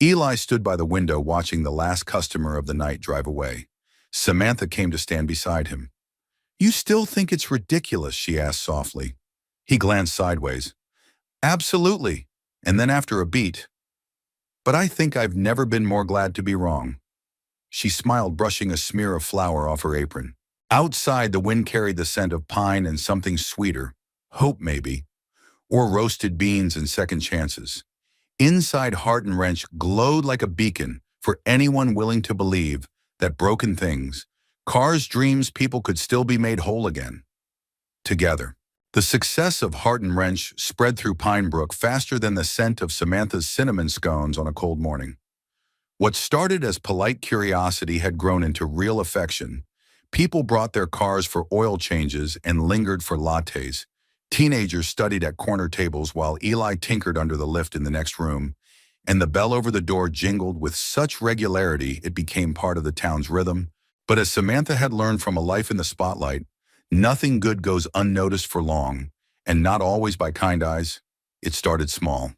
Eli stood by the window watching the last customer of the night drive away. Samantha came to stand beside him. You still think it's ridiculous? She asked softly. He glanced sideways. Absolutely. And then after a beat, but I think I've never been more glad to be wrong. She smiled, brushing a smear of flour off her apron. Outside, the wind carried the scent of pine and something sweeter, hope maybe, or roasted beans and second chances. Inside, Heart and Wrench glowed like a beacon for anyone willing to believe that broken things, cars, dreams, people could still be made whole again. Together. The success of Heart and Wrench spread through Pine Brook faster than the scent of Samantha's cinnamon scones on a cold morning. What started as polite curiosity had grown into real affection. People brought their cars for oil changes and lingered for lattes. Teenagers studied at corner tables while Eli tinkered under the lift in the next room, and the bell over the door jingled with such regularity it became part of the town's rhythm. But as Samantha had learned from a life in the spotlight, nothing good goes unnoticed for long, and not always by kind eyes. It started small.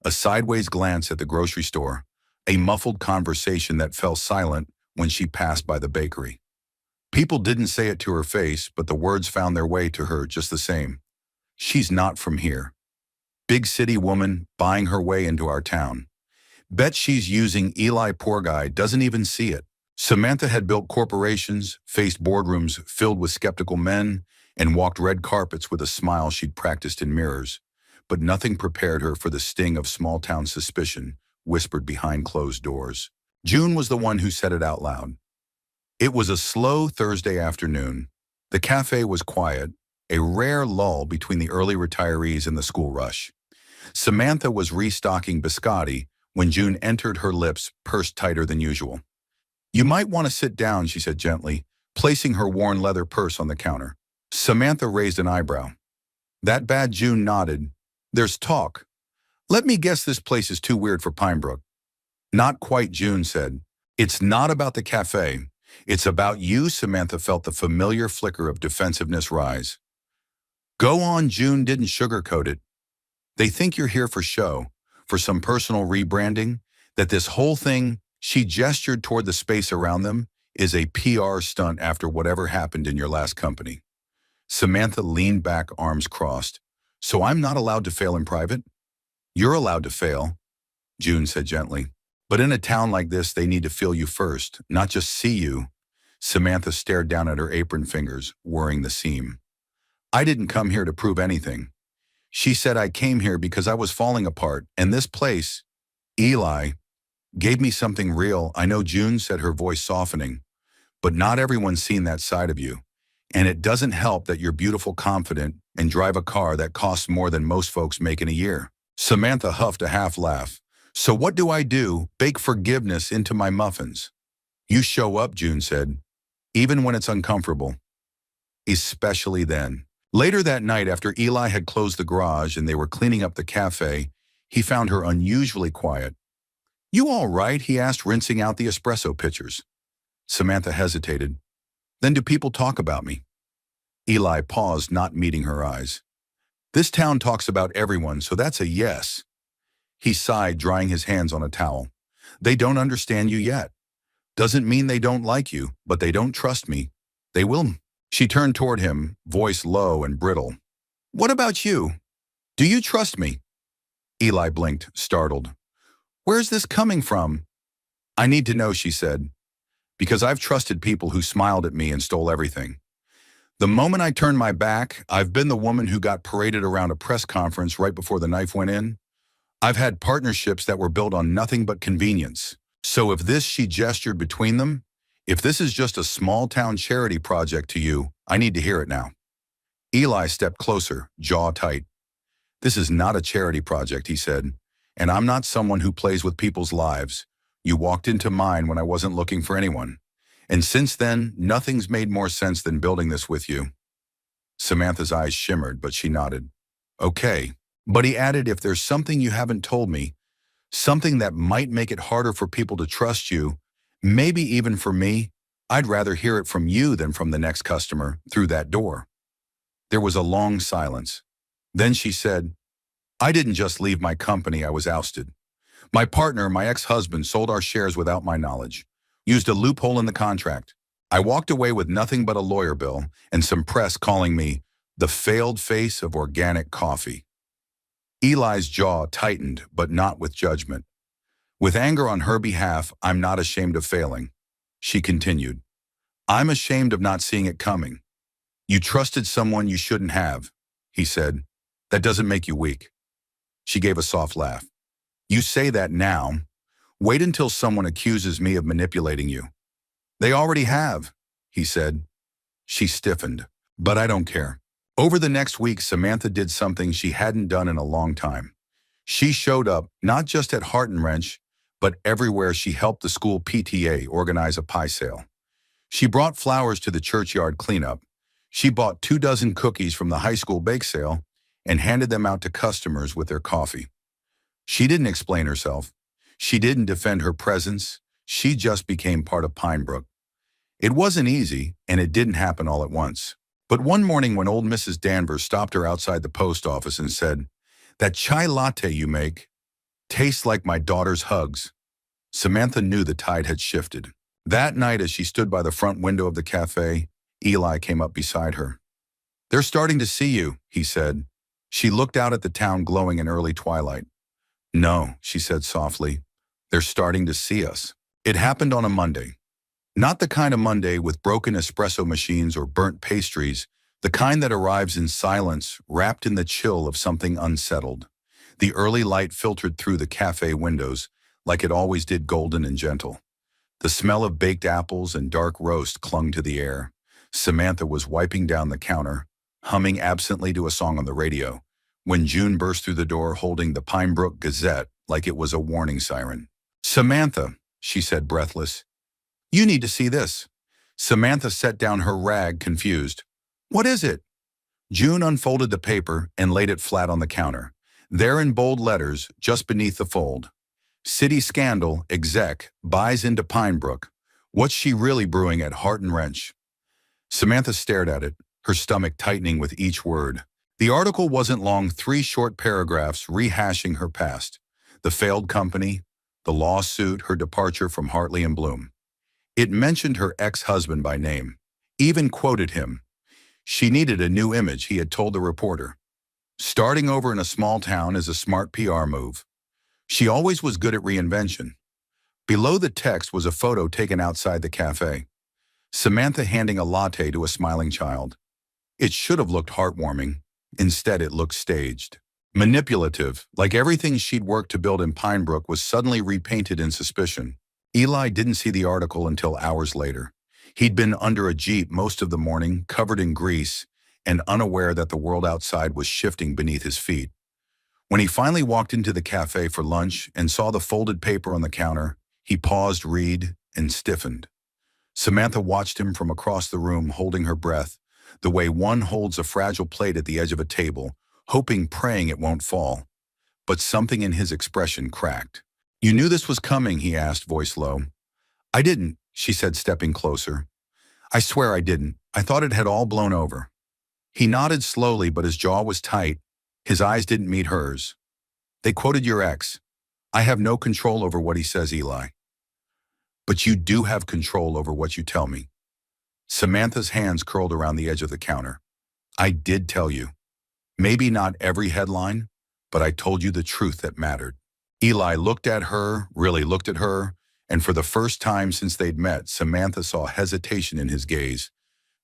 a sideways glance at the grocery store, a muffled conversation that fell silent when she passed by the bakery. People didn't say it to her face, but the words found their way to her just the same. She's not from here. Big city woman buying her way into our town. Bet she's using Eli, poor guy, doesn't even see it. Samantha had built corporations, faced boardrooms filled with skeptical men, and walked red carpets with a smile she'd practiced in mirrors. But nothing prepared her for the sting of small-town suspicion, whispered behind closed doors. June was the one who said it out loud. It was a slow Thursday afternoon. The cafe was quiet, a rare lull between the early retirees and the school rush. Samantha was restocking biscotti when June entered, her lips pursed tighter than usual. "You might want to sit down," she said gently, placing her worn leather purse on the counter. Samantha raised an eyebrow. "That bad?" June nodded. "There's talk. Let me guess, this place is too weird for Pinebrook." "Not quite," June said. "It's not about the cafe. It's about you." Samantha felt the familiar flicker of defensiveness rise. "Go on." June didn't sugarcoat it. "They think you're here for show, for some personal rebranding, that this whole thing," she gestured toward the space around them, "is a PR stunt after whatever happened in your last company." Samantha leaned back, arms crossed. "So I'm not allowed to fail in private?" "You're allowed to fail," June said gently. "But in a town like this, they need to feel you first, not just see you." Samantha stared down at her apron fingers, whirring the seam. "I didn't come here to prove anything." She said, "I came here because I was falling apart, and this place, Eli, gave me something real." "I know," June said, her voice softening, "but not everyone's seen that side of you. And it doesn't help that you're beautiful, confident, and drive a car that costs more than most folks make in a year." Samantha huffed a half laugh. "So what do I do? Bake forgiveness into my muffins?" "You show up," June said, "even when it's uncomfortable. Especially then." Later that night, after Eli had closed the garage and they were cleaning up the cafe, he found her unusually quiet. "You all right?" he asked, rinsing out the espresso pitchers. Samantha hesitated. "Then do people talk about me?" Eli paused, not meeting her eyes. "This town talks about everyone, so that's a yes." He sighed, drying his hands on a towel. "They don't understand you yet. Doesn't mean they don't like you, but they don't trust me. They will." She turned toward him, voice low and brittle. "What about you? Do you trust me?" Eli blinked, startled. "Where's this coming from?" "I need to know," she said, "because I've trusted people who smiled at me and stole everything. The moment I turned my back, I've been the woman who got paraded around a press conference right before the knife went in. I've had partnerships that were built on nothing but convenience. So if this," she gestured between them, "if this is just a small-town charity project to you, I need to hear it now." Eli stepped closer, jaw tight. "This is not a charity project," he said, "and I'm not someone who plays with people's lives. You walked into mine when I wasn't looking for anyone. And since then, nothing's made more sense than building this with you." Samantha's eyes shimmered, but she nodded. "Okay." But he added, "If there's something you haven't told me, something that might make it harder for people to trust you, maybe even for me, I'd rather hear it from you than from the next customer through that door." There was a long silence. Then she said, "I didn't just leave my company, I was ousted. My partner, my ex-husband, sold our shares without my knowledge, used a loophole in the contract. I walked away with nothing but a lawyer bill and some press calling me the failed face of organic coffee." Eli's jaw tightened, but not with judgment. "With anger on her behalf, I'm not ashamed of failing." She continued, "I'm ashamed of not seeing it coming." "You trusted someone you shouldn't have," he said. "That doesn't make you weak." She gave a soft laugh. "You say that now. Wait until someone accuses me of manipulating you." "They already have," he said. She stiffened. "But I don't care." Over the next week, Samantha did something she hadn't done in a long time. She showed up, not just at Heart and Wrench, but everywhere. She helped the school PTA organize a pie sale. She brought flowers to the churchyard cleanup. She bought 24 cookies from the high school bake sale and handed them out to customers with their coffee. She didn't explain herself. She didn't defend her presence. She just became part of Pinebrook. It wasn't easy, and it didn't happen all at once. But one morning when old Mrs. Danvers stopped her outside the post office and said, "That chai latte you make, Tastes like my daughter's hugs. Samantha knew the tide had shifted. That night, as she stood by the front window of the cafe, Eli came up beside her. "They're starting to see you," he said. She looked out at the town glowing in early twilight. "No," she said softly. "They're starting to see us." It happened on a Monday. Not the kind of Monday with broken espresso machines or burnt pastries, the kind that arrives in silence, wrapped in the chill of something unsettled. The early light filtered through the cafe windows, like it always did, golden and gentle. The smell of baked apples and dark roast clung to the air. Samantha was wiping down the counter, humming absently to a song on the radio, when June burst through the door holding the Pinebrook Gazette like it was a warning siren. "Samantha," she said, breathless, "you need to see this." Samantha set down her rag, confused. "What is it?" June unfolded the paper and laid it flat on the counter. There in bold letters, just beneath the fold: "City Scandal, Exec, buys into Pinebrook. What's she really brewing at Heart and Wrench?" Samantha stared at it, her stomach tightening with each word. The article wasn't long, 3 short paragraphs rehashing her past: the failed company, the lawsuit, her departure from Hartley and Bloom. It mentioned her ex-husband by name, even quoted him. She needed a new image, he had told the reporter. Starting over in a small town is a smart PR move. She always was good at reinvention. Below the text was a photo taken outside the cafe. Samantha handing a latte to a smiling child. It should have looked heartwarming. Instead, it looked staged. Manipulative, like everything she'd worked to build in Pinebrook was suddenly repainted in suspicion. Eli didn't see the article until hours later. He'd been under a Jeep most of the morning, covered in grease, and unaware that the world outside was shifting beneath his feet. When he finally walked into the cafe for lunch and saw the folded paper on the counter, he paused, read, and stiffened. Samantha watched him from across the room, holding her breath, the way one holds a fragile plate at the edge of a table, hoping, praying it won't fall. But something in his expression cracked. "You knew this was coming?" he asked, voice low. "I didn't," she said, stepping closer. "I swear I didn't. I thought it had all blown over." He nodded slowly, but his jaw was tight. His eyes didn't meet hers. "They quoted your ex. I have no control over what he says, Eli." "But you do have control over what you tell me." Samantha's hands curled around the edge of the counter. "I did tell you. Maybe not every headline, but I told you the truth that mattered." Eli looked at her, really looked at her, and for the first time since they'd met, Samantha saw hesitation in his gaze.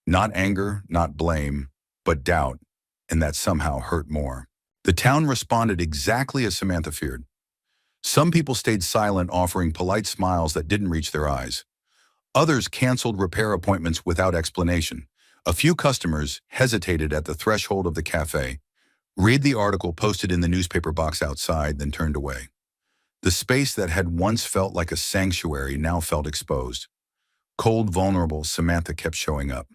Not anger, not blame, but doubt, and that somehow hurt more. The town responded exactly as Samantha feared. Some people stayed silent, offering polite smiles that didn't reach their eyes. Others canceled repair appointments without explanation. A few customers hesitated at the threshold of the cafe, read the article posted in the newspaper box outside, then turned away. The space that had once felt like a sanctuary now felt exposed. Cold, vulnerable, Samantha kept showing up.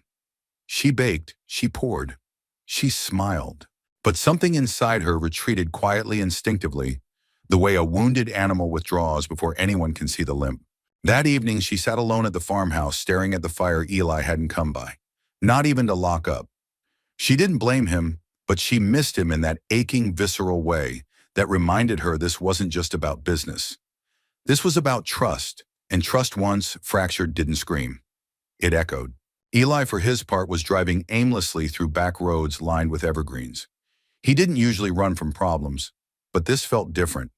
She baked, she poured, she smiled. But something inside her retreated quietly, instinctively, the way a wounded animal withdraws before anyone can see the limp. That evening, she sat alone at the farmhouse, staring at the fire Eli hadn't come by, not even to lock up. She didn't blame him, but she missed him in that aching, visceral way that reminded her this wasn't just about business. This was about trust, and trust once fractured didn't scream. It echoed. Eli, for his part, was driving aimlessly through back roads lined with evergreens. He didn't usually run from problems, but this felt different.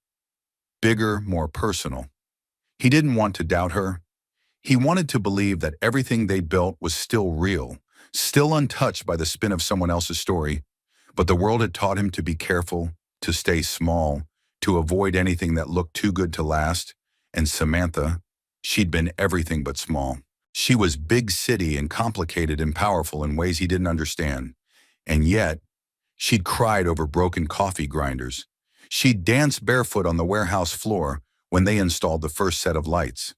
Bigger, more personal. He didn't want to doubt her. He wanted to believe that everything they built was still real, still untouched by the spin of someone else's story. But the world had taught him to be careful, to stay small, to avoid anything that looked too good to last. And Samantha, she'd been everything but small. She was big city and complicated and powerful in ways he didn't understand. And yet, she'd cried over broken coffee grinders. She'd danced barefoot on the warehouse floor when they installed the first set of lights.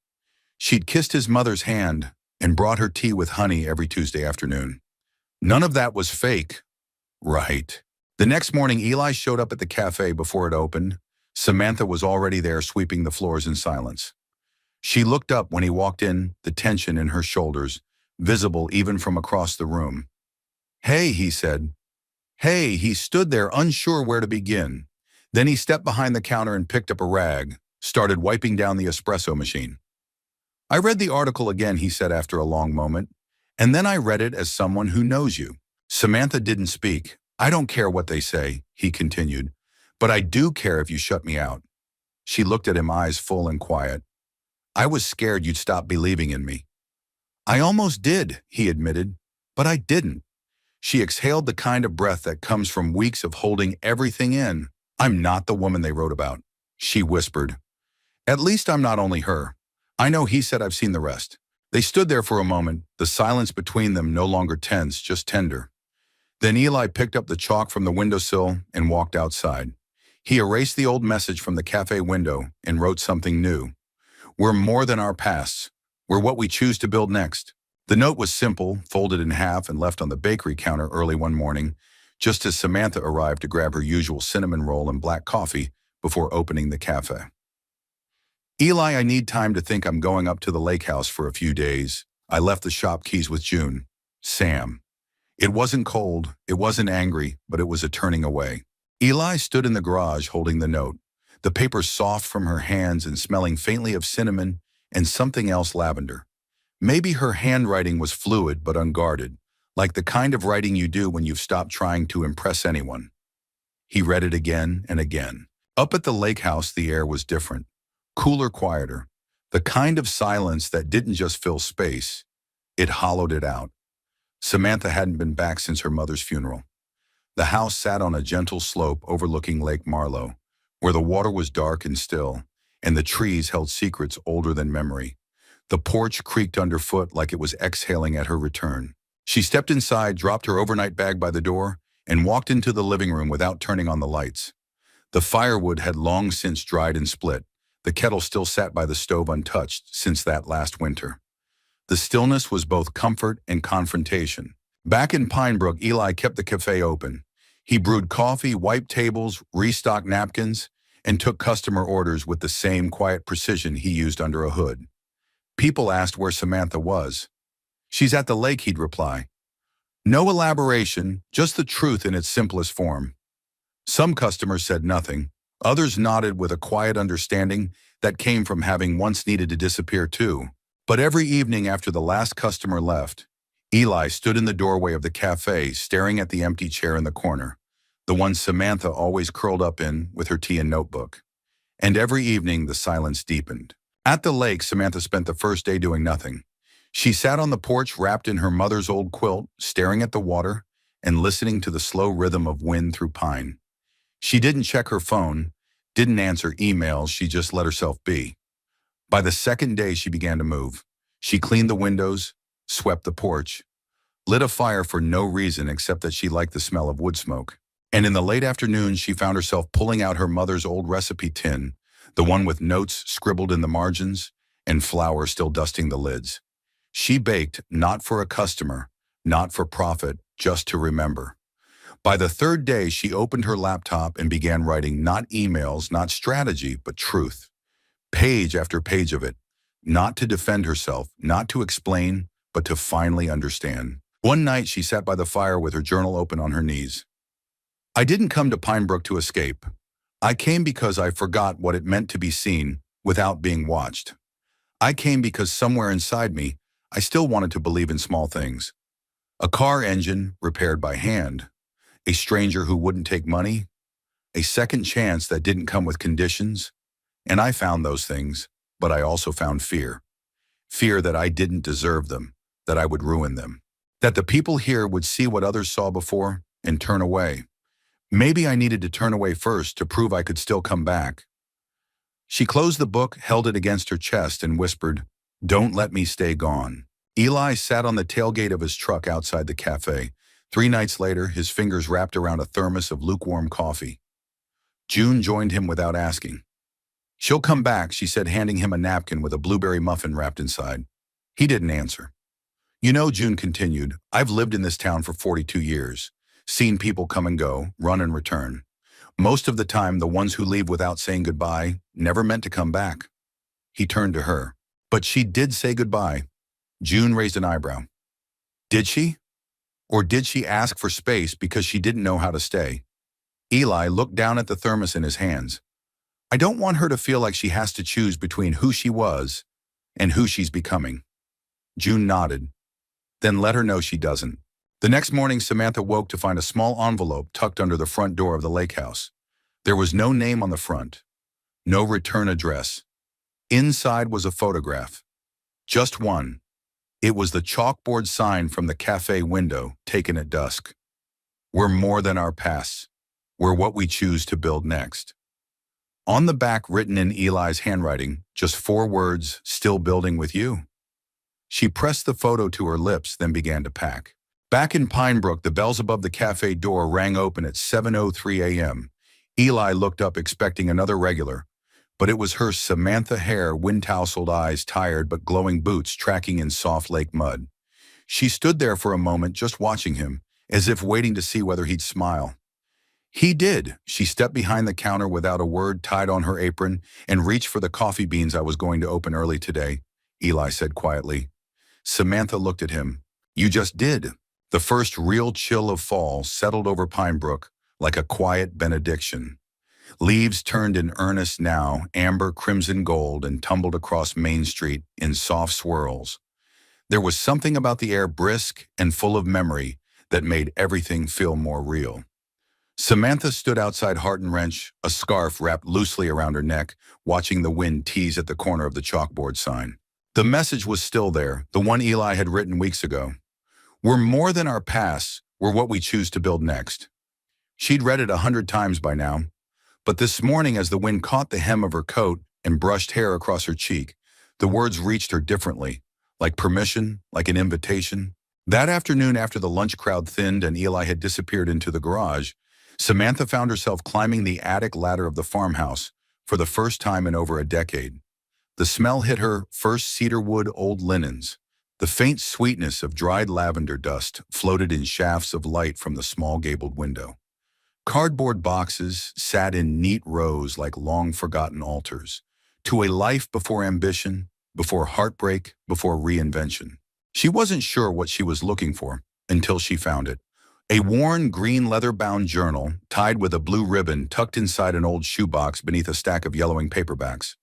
She'd kissed his mother's hand and brought her tea with honey every Tuesday afternoon. None of that was fake. Right. The next morning, Eli showed up at the cafe before it opened. Samantha was already there, sweeping the floors in silence. She looked up when he walked in, the tension in her shoulders, visible even from across the room. "Hey," he said. "Hey," he stood there, unsure where to begin. Then he stepped behind the counter and picked up a rag, started wiping down the espresso machine. I read the article again, he said after a long moment, and then I read it as someone who knows you. Samantha didn't speak. I don't care what they say, he continued, but I do care if you shut me out. She looked at him, eyes full and quiet. I was scared you'd stop believing in me. I almost did, he admitted, but I didn't. She exhaled the kind of breath that comes from weeks of holding everything in. I'm not the woman they wrote about, she whispered. At least I'm not only her. I know, he said. I've seen the rest. They stood there for a moment, the silence between them no longer tense, just tender. Then Eli picked up the chalk from the windowsill and walked outside. He erased the old message from the cafe window and wrote something new. We're more than our pasts. We're what we choose to build next. The note was simple, folded in half and left on the bakery counter early one morning, just as Samantha arrived to grab her usual cinnamon roll and black coffee before opening the cafe. Eli, I need time to think. I'm going up to the lake house for a few days. I left the shop keys with June. Sam. It wasn't cold, it wasn't angry, but it was a turning away. Eli stood in the garage holding the note, the paper soft from her hands and smelling faintly of cinnamon and something else, lavender. Maybe her handwriting was fluid but unguarded, like the kind of writing you do when you've stopped trying to impress anyone. He read it again and again. Up at the lake house, the air was different, cooler, quieter, the kind of silence that didn't just fill space, it hollowed it out. Samantha hadn't been back since her mother's funeral. The house sat on a gentle slope overlooking Lake Marlowe, where the water was dark and still, and the trees held secrets older than memory. The porch creaked underfoot like it was exhaling at her return. She stepped inside, dropped her overnight bag by the door, and walked into the living room without turning on the lights. The firewood had long since dried and split. The kettle still sat by the stove untouched since that last winter. The stillness was both comfort and confrontation. Back in Pine Brook, Eli kept the cafe open. He brewed coffee, wiped tables, restocked napkins, and took customer orders with the same quiet precision he used under a hood. People asked where Samantha was. She's at the lake, he'd reply. No elaboration, just the truth in its simplest form. Some customers said nothing. Others nodded with a quiet understanding that came from having once needed to disappear too. But every evening after the last customer left, Eli stood in the doorway of the cafe staring at the empty chair in the corner, the one Samantha always curled up in with her tea and notebook. And every evening the silence deepened. At the lake, Samantha spent the first day doing nothing. She sat on the porch wrapped in her mother's old quilt, staring at the water and listening to the slow rhythm of wind through pine. She didn't check her phone, didn't answer emails, she just let herself be. By the second day, she began to move. She cleaned the windows, swept the porch, lit a fire for no reason except that she liked the smell of wood smoke. And in the late afternoon, she found herself pulling out her mother's old recipe tin, the one with notes scribbled in the margins and flour still dusting the lids. She baked not for a customer, not for profit, just to remember. By the third day, she opened her laptop and began writing not emails, not strategy, but truth. Page after page of it, not to defend herself, not to explain, but to finally understand. One night, she sat by the fire with her journal open on her knees. I didn't come to Pine Brook to escape. I came because I forgot what it meant to be seen without being watched. I came because somewhere inside me, I still wanted to believe in small things. A car engine repaired by hand, a stranger who wouldn't take money, a second chance that didn't come with conditions. And I found those things, but I also found fear. Fear that I didn't deserve them, that I would ruin them, that the people here would see what others saw before and turn away. Maybe I needed to turn away first to prove I could still come back. She closed the book, held it against her chest, and whispered, "Don't let me stay gone." Eli sat on the tailgate of his truck outside the cafe. 3 nights later, his fingers wrapped around a thermos of lukewarm coffee. June joined him without asking. "She'll come back," she said, handing him a napkin with a blueberry muffin wrapped inside. He didn't answer. "You know," June continued, "I've lived in this town for 42 years, seen people come and go, run and return. Most of the time, the ones who leave without saying goodbye never meant to come back." He turned to her. "But she did say goodbye." June raised an eyebrow. "Did she? Or did she ask for space because she didn't know how to stay?" Eli looked down at the thermos in his hands. I don't want her to feel like she has to choose between who she was and who she's becoming. June nodded. Then let her know she doesn't. The next morning, Samantha woke to find a small envelope tucked under the front door of the lake house. There was no name on the front, no return address. Inside was a photograph. Just one. It was the chalkboard sign from the cafe window, taken at dusk. We're more than our pasts. We're what we choose to build next. On the back, written in Eli's handwriting, just 4 words, still building with you. She pressed the photo to her lips, then began to pack. Back in Pinebrook, the bells above the cafe door rang open at 7:03 a.m. Eli looked up expecting another regular, but it was her Samantha hair, wind-tousled eyes, tired but glowing boots tracking in soft lake mud. She stood there for a moment just watching him, as if waiting to see whether he'd smile. He did. She stepped behind the counter without a word, tied on her apron, and reached for the coffee beans I was going to open early today, Eli said quietly. Samantha looked at him. You just did. The first real chill of fall settled over Pinebrook like a quiet benediction. Leaves turned in earnest now, amber, crimson, gold, and tumbled across Main Street in soft swirls. There was something about the air brisk and full of memory that made everything feel more real. Samantha stood outside Heart and Wrench, a scarf wrapped loosely around her neck, watching the wind tease at the corner of the chalkboard sign. The message was still there, the one Eli had written weeks ago. We're more than our past, we're what we choose to build next. She'd read it 100 times by now, but this morning as the wind caught the hem of her coat and brushed hair across her cheek, the words reached her differently, like permission, like an invitation. That afternoon after the lunch crowd thinned and Eli had disappeared into the garage, Samantha found herself climbing the attic ladder of the farmhouse for the first time in over a decade. The smell hit her, first cedarwood old linens. The faint sweetness of dried lavender dust floated in shafts of light from the small gabled window. Cardboard boxes sat in neat rows like long-forgotten altars, to a life before ambition, before heartbreak, before reinvention. She wasn't sure what she was looking for until she found it. A worn green leather-bound journal tied with a blue ribbon tucked inside an old shoebox beneath a stack of yellowing paperbacks.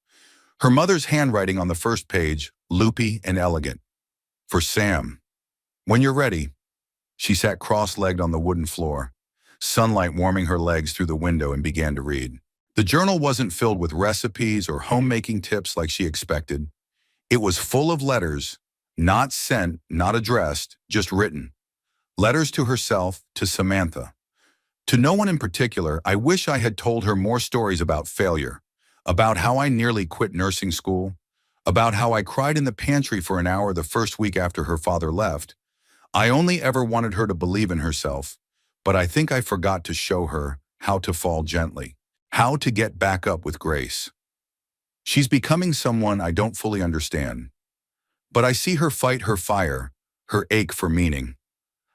Her mother's handwriting on the first page, loopy and elegant. For Sam. When you're ready. She sat cross-legged on the wooden floor, sunlight warming her legs through the window, and began to read. The journal wasn't filled with recipes or homemaking tips like she expected. It was full of letters, not sent, not addressed, just written. Letters to herself, to Samantha. To no one in particular, I wish I had told her more stories about failure, about how I nearly quit nursing school, about how I cried in the pantry for an hour the first week after her father left. I only ever wanted her to believe in herself, but I think I forgot to show her how to fall gently, how to get back up with grace. She's becoming someone I don't fully understand, but I see her fight her fire, her ache for meaning.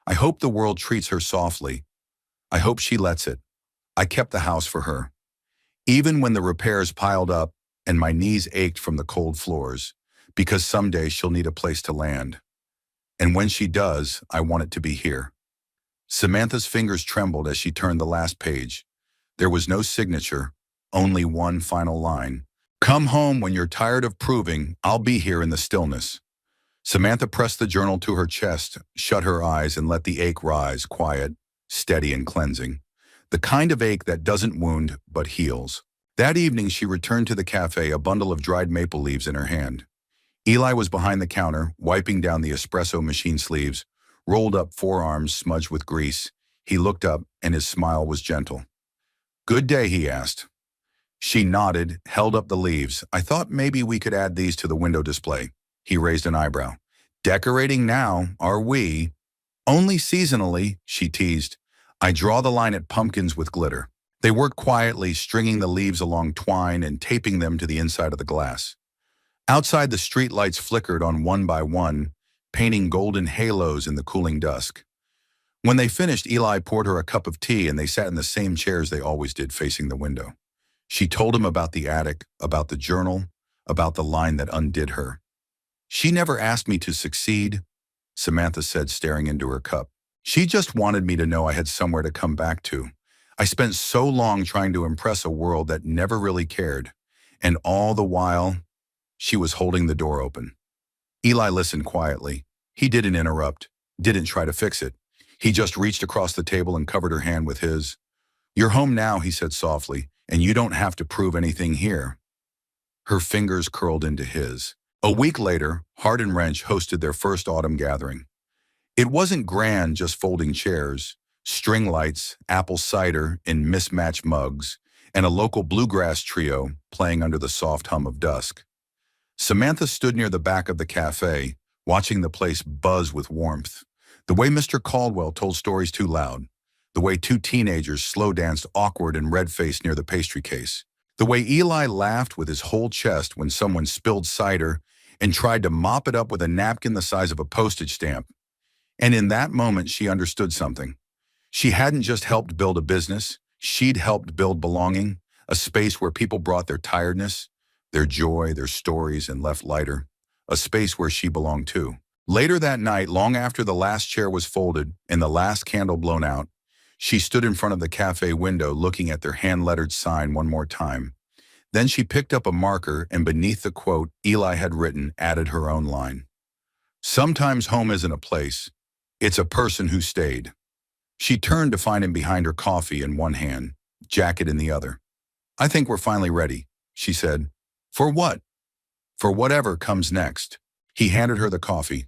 I hope the world treats her softly. I hope she lets it. I kept the house for her. Even when the repairs piled up and my knees ached from the cold floors, because someday she'll need a place to land. And when she does, I want it to be here. Samantha's fingers trembled as she turned the last page. There was no signature, only one final line. Come home when you're tired of proving I'll be here in the stillness. Samantha pressed the journal to her chest, shut her eyes, and let the ache rise, quiet, steady, and cleansing. The kind of ache that doesn't wound, but heals. That evening, she returned to the cafe, a bundle of dried maple leaves in her hand. Eli was behind the counter, wiping down the espresso machine sleeves, rolled up forearms smudged with grease. He looked up, and his smile was gentle. Good day, he asked. She nodded, held up the leaves. I thought maybe we could add these to the window display. He raised an eyebrow. Decorating now, are we? Only seasonally, she teased. I draw the line at pumpkins with glitter. They worked quietly, stringing the leaves along twine and taping them to the inside of the glass. Outside, the street lights flickered on one by one, painting golden halos in the cooling dusk. When they finished, Eli poured her a cup of tea and they sat in the same chairs they always did, facing the window. She told him about the attic, about the journal, about the line that undid her. She never asked me to succeed, Samantha said, staring into her cup. She just wanted me to know I had somewhere to come back to. I spent so long trying to impress a world that never really cared. And all the while, she was holding the door open. Eli listened quietly. He didn't interrupt, didn't try to fix it. He just reached across the table and covered her hand with his. "You're home now," he said softly, "and you don't have to prove anything here." Her fingers curled into his. A week later, Hart and Wrench hosted their first autumn gathering. It wasn't grand, just folding chairs, string lights, apple cider in mismatched mugs, and a local bluegrass trio playing under the soft hum of dusk. Samantha stood near the back of the cafe, watching the place buzz with warmth. The way Mr. Caldwell told stories too loud, the way two teenagers slow danced awkward and red-faced near the pastry case, the way Eli laughed with his whole chest when someone spilled cider and tried to mop it up with a napkin the size of a postage stamp. And in that moment, she understood something. She hadn't just helped build a business, she'd helped build belonging, a space where people brought their tiredness, their joy, their stories, and left lighter, a space where she belonged too. Later that night, long after the last chair was folded and the last candle blown out, she stood in front of the cafe window looking at their hand-lettered sign one more time. Then she picked up a marker and beneath the quote Eli had written added her own line. "Sometimes home isn't a place, it's a person who stayed." She turned to find him behind her coffee in one hand, jacket in the other. "I think we're finally ready," she said. "For what?" "For whatever comes next." He handed her the coffee.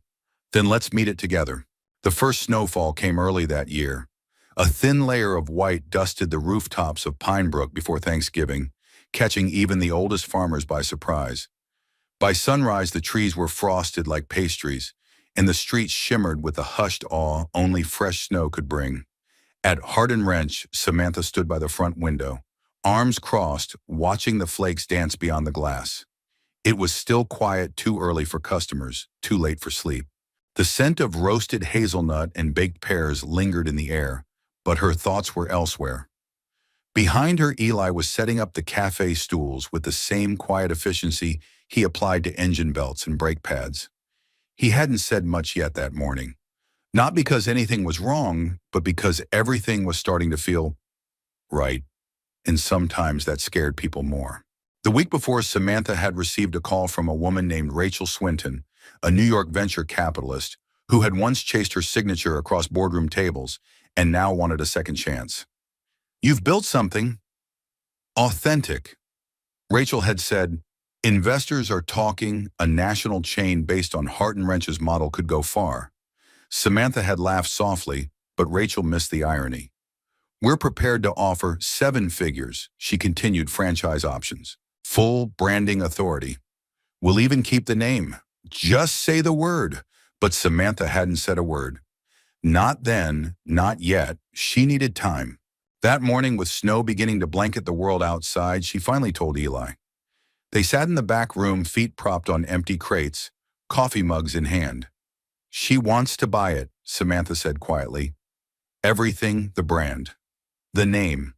"Then let's meet it together." The first snowfall came early that year. A thin layer of white dusted the rooftops of Pinebrook before Thanksgiving, catching even the oldest farmers by surprise. By sunrise, the trees were frosted like pastries, and the streets shimmered with the hushed awe only fresh snow could bring. At Hart and Wrench, Samantha stood by the front window, arms crossed, watching the flakes dance beyond the glass. It was still quiet, too early for customers, too late for sleep. The scent of roasted hazelnut and baked pears lingered in the air, but her thoughts were elsewhere. Behind her, Eli was setting up the cafe stools with the same quiet efficiency he applied to engine belts and brake pads. He hadn't said much yet that morning. Not because anything was wrong, but because everything was starting to feel right. And sometimes that scared people more. The week before, Samantha had received a call from a woman named Rachel Swinton, a New York venture capitalist who had once chased her signature across boardroom tables and now wanted a second chance. "You've built something authentic," Rachel had said. "Investors are talking, a national chain based on Hart and Wrench's model could go far." Samantha had laughed softly, but Rachel missed the irony. "We're prepared to offer 7 figures," she continued, "franchise options, full branding authority. We'll even keep the name. Just say the word." But Samantha hadn't said a word. Not then, not yet. She needed time. That morning, with snow beginning to blanket the world outside, she finally told Eli. They sat in the back room, feet propped on empty crates, coffee mugs in hand. "She wants to buy it," Samantha said quietly. "Everything, the brand, the name,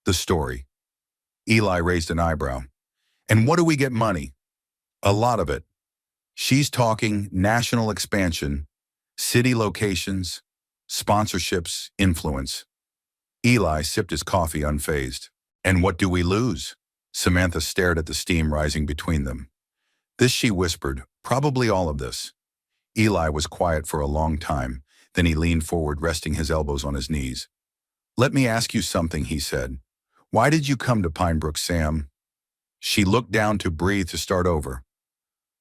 the story." Eli raised an eyebrow. "And what do we get money?" "A lot of it." She's talking national expansion, city locations, sponsorships, influence. Eli sipped his coffee unfazed. "And what do we lose?" Samantha stared at the steam rising between them. This, she whispered, "probably all of this." Eli was quiet for a long time, then he leaned forward, resting his elbows on his knees. "Let me ask you something," he said. "Why did you come to Pinebrook, Sam?" She looked down to breathe, to start over.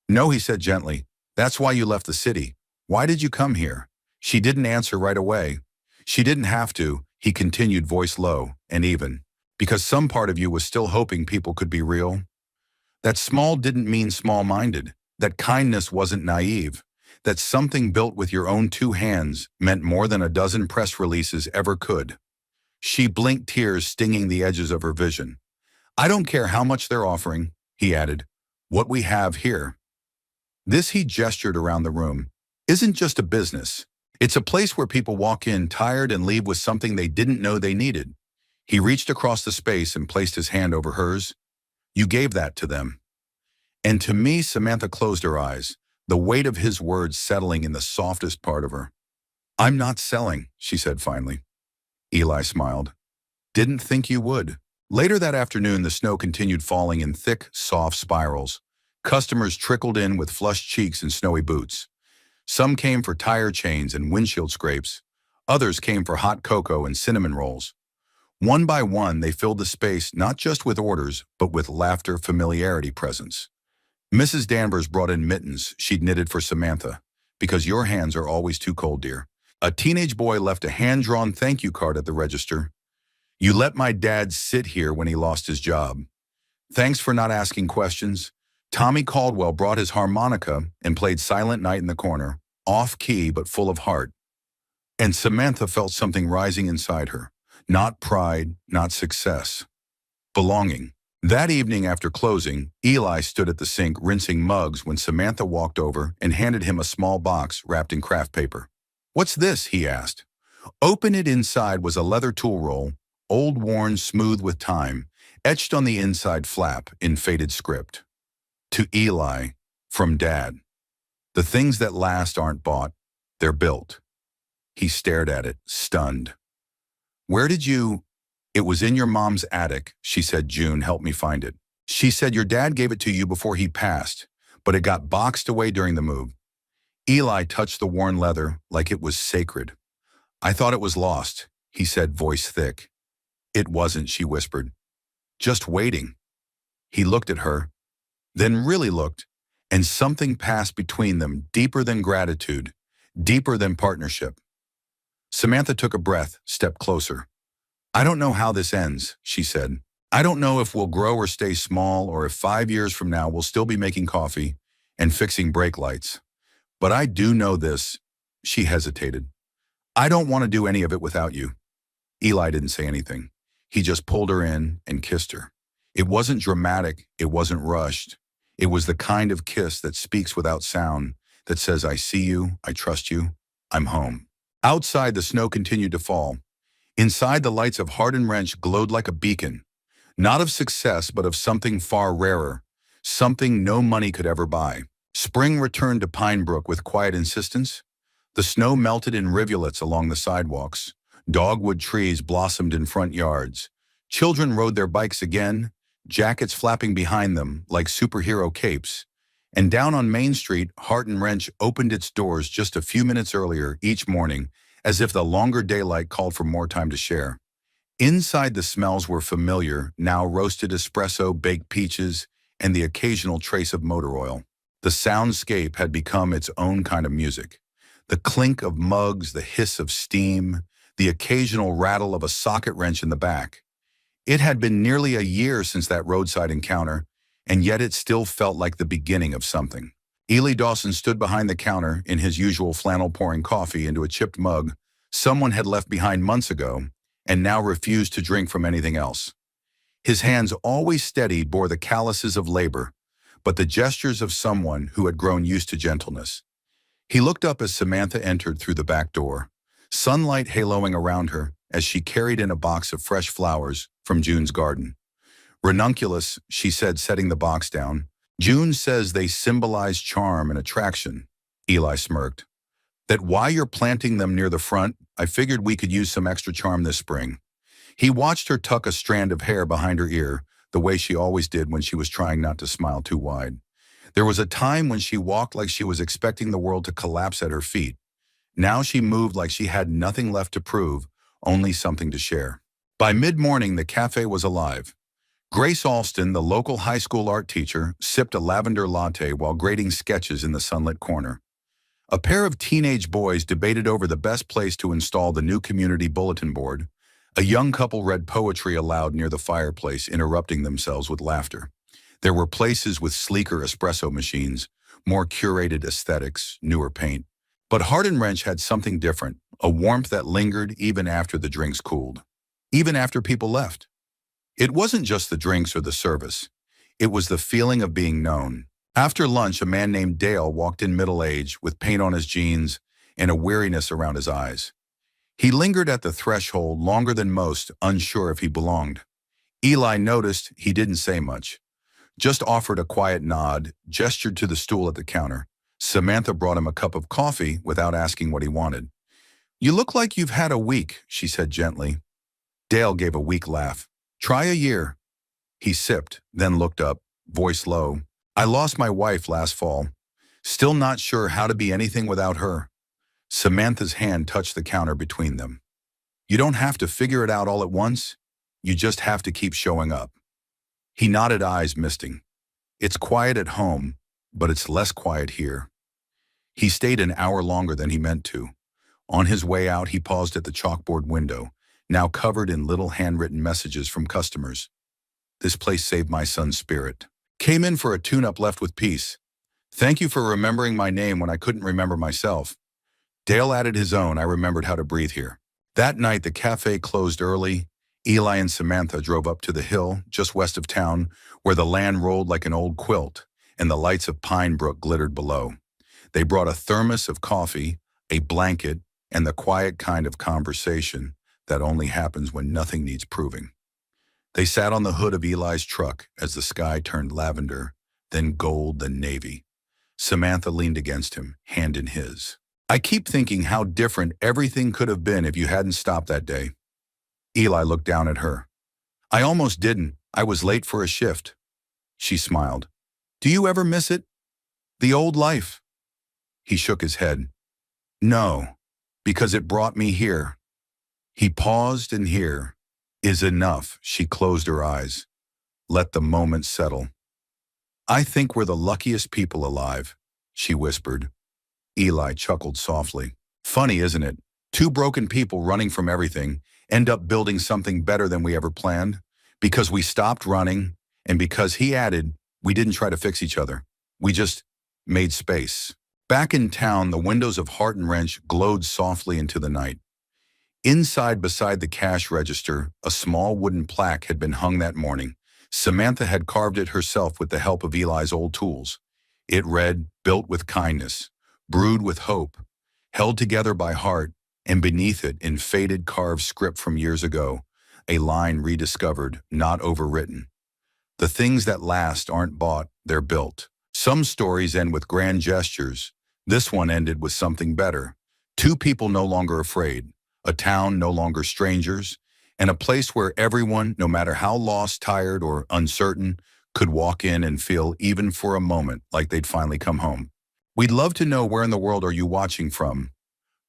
"No," he said gently. "That's why you left the city. Why did you come here?" She didn't answer right away. She didn't have to, he continued, voice low and even. "Because some part of you was still hoping people could be real. That small didn't mean small-minded. That kindness wasn't naive. That something built with your own 2 hands meant more than a dozen press releases ever could." She blinked, tears stinging the edges of her vision. "I don't care how much they're offering," he added. "What we have here." This, he gestured around the room, "isn't just a business. It's a place where people walk in tired and leave with something they didn't know they needed." He reached across the space and placed his hand over hers. "You gave that to them." And to me, Samantha closed her eyes, the weight of his words settling in the softest part of her. "I'm not selling," she said finally. Eli smiled. Didn't think you would. Later that afternoon, the snow continued falling in thick, soft spirals. Customers trickled in with flushed cheeks and snowy boots. Some came for tire chains and windshield scrapes. Others came for hot cocoa and cinnamon rolls. One by one, they filled the space not just with orders, but with laughter, familiarity, presents. Mrs. Danvers brought in mittens she'd knitted for Samantha, because your hands are always too cold, dear. A teenage boy left a hand-drawn thank you card at the register. You let my dad sit here when he lost his job. Thanks for not asking questions. Tommy Caldwell brought his harmonica and played Silent Night in the corner, off-key but full of heart. And Samantha felt something rising inside her. Not pride, not success. Belonging. That evening after closing, Eli stood at the sink rinsing mugs when Samantha walked over and handed him a small box wrapped in craft paper. "What's this?" he asked. Open it. Inside was a leather tool roll, old worn, smooth with time, etched on the inside flap in faded script. To Eli, from Dad. The things that last aren't bought, they're built. He stared at it, stunned. Where did you... It was in your mom's attic, she said. June helped me find it. She said your dad gave it to you before he passed, but it got boxed away during the move. Eli touched the worn leather like it was sacred. I thought it was lost, he said, voice thick. It wasn't, she whispered. Just waiting. He looked at her, then really looked, and something passed between them, deeper than gratitude, deeper than partnership. Samantha took a breath, stepped closer. I don't know how this ends, she said. I don't know if we'll grow or stay small, or if 5 years from now we'll still be making coffee and fixing brake lights. But I do know this. She hesitated. I don't want to do any of it without you. Eli didn't say anything. He just pulled her in and kissed her. It wasn't dramatic. It wasn't rushed. It was the kind of kiss that speaks without sound, that says, I see you, I trust you, I'm home. Outside, the snow continued to fall. Inside, the lights of Hardin Wrench glowed like a beacon, not of success, but of something far rarer, something no money could ever buy. Spring returned to Pine Brook with quiet insistence. The snow melted in rivulets along the sidewalks. Dogwood trees blossomed in front yards. Children rode their bikes again, jackets flapping behind them like superhero capes. And down on Main Street, Hardin Wrench opened its doors just a few minutes earlier each morning, as if the longer daylight called for more time to share. Inside, the smells were familiar, now roasted espresso, baked peaches, and the occasional trace of motor oil. The soundscape had become its own kind of music. The clink of mugs, the hiss of steam, the occasional rattle of a socket wrench in the back. It had been nearly a year since that roadside encounter, and yet it still felt like the beginning of something. Eli Dawson stood behind the counter in his usual flannel, pouring coffee into a chipped mug someone had left behind months ago and now refused to drink from anything else. His hands, always steady, bore the calluses of labor, but the gestures of someone who had grown used to gentleness. He looked up as Samantha entered through the back door, sunlight haloing around her as she carried in a box of fresh flowers from June's garden. Ranunculus, she said, setting the box down. June says they symbolize charm and attraction. Eli smirked. That why you're planting them near the front, I figured we could use some extra charm this spring. He watched her tuck a strand of hair behind her ear, the way she always did when she was trying not to smile too wide. There was a time when she walked like she was expecting the world to collapse at her feet. Now she moved like she had nothing left to prove, only something to share. By mid-morning, the cafe was alive. Grace Alston, the local high school art teacher, sipped a lavender latte while grading sketches in the sunlit corner. A pair of teenage boys debated over the best place to install the new community bulletin board. A young couple read poetry aloud near the fireplace, interrupting themselves with laughter. There were places with sleeker espresso machines, more curated aesthetics, newer paint. But Hardin Wrench had something different, a warmth that lingered even after the drinks cooled, even after people left. It wasn't just the drinks or the service. It was the feeling of being known. After lunch, a man named Dale walked in middle age with paint on his jeans and a weariness around his eyes. He lingered at the threshold longer than most, unsure if he belonged. Eli noticed. He didn't say much, just offered a quiet nod, gestured to the stool at the counter. Samantha brought him a cup of coffee without asking what he wanted. You look like you've had a week, she said gently. Dale gave a weak laugh. Try a year. He sipped, then looked up, voice low. I lost my wife last fall. Still not sure how to be anything without her. Samantha's hand touched the counter between them. You don't have to figure it out all at once. You just have to keep showing up. He nodded, eyes misting. It's quiet at home, but it's less quiet here. He stayed an hour longer than he meant to. On his way out, he paused at the chalkboard window, now covered in little handwritten messages from customers. This place saved my son's spirit. Came in for a tune-up, left with peace. Thank you for remembering my name when I couldn't remember myself. Dale added his own, I remembered how to breathe here. That night, the cafe closed early. Eli and Samantha drove up to the hill, just west of town, where the land rolled like an old quilt, and the lights of Pine Brook glittered below. They brought a thermos of coffee, a blanket, and the quiet kind of conversation that only happens when nothing needs proving. They sat on the hood of Eli's truck as the sky turned lavender, then gold, then navy. Samantha leaned against him, hand in his. I keep thinking how different everything could have been if you hadn't stopped that day. Eli looked down at her. I almost didn't. I was late for a shift. She smiled. Do you ever miss it? The old life? He shook his head. No, because it brought me here. He paused, and here is enough. She closed her eyes. Let the moment settle. I think we're the luckiest people alive, she whispered. Eli chuckled softly. Funny, isn't it? Two broken people running from everything end up building something better than we ever planned, because we stopped running, and because, he added, we didn't try to fix each other. We just made space. Back in town, the windows of Heart and Wrench glowed softly into the night. Inside, beside the cash register, a small wooden plaque had been hung that morning. Samantha had carved it herself with the help of Eli's old tools. It read, built with kindness, brewed with hope, held together by heart, and beneath it, in faded carved script from years ago, a line rediscovered, not overwritten. The things that last aren't bought, they're built. Some stories end with grand gestures. This one ended with something better. Two people no longer afraid, a town no longer strangers, and a place where everyone, no matter how lost, tired, or uncertain, could walk in and feel, even for a moment, like they'd finally come home. We'd love to know, where in the world are you watching from?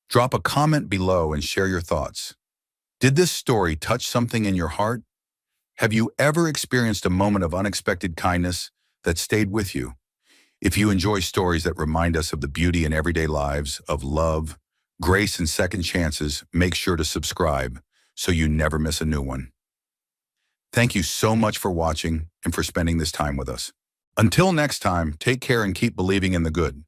Drop a comment below and share your thoughts. Did this story touch something in your heart? Have you ever experienced a moment of unexpected kindness that stayed with you? If you enjoy stories that remind us of the beauty in everyday lives, of love, grace, and second chances, make sure to subscribe so you never miss a new one. Thank you so much for watching and for spending this time with us. Until next time, take care and keep believing in the good.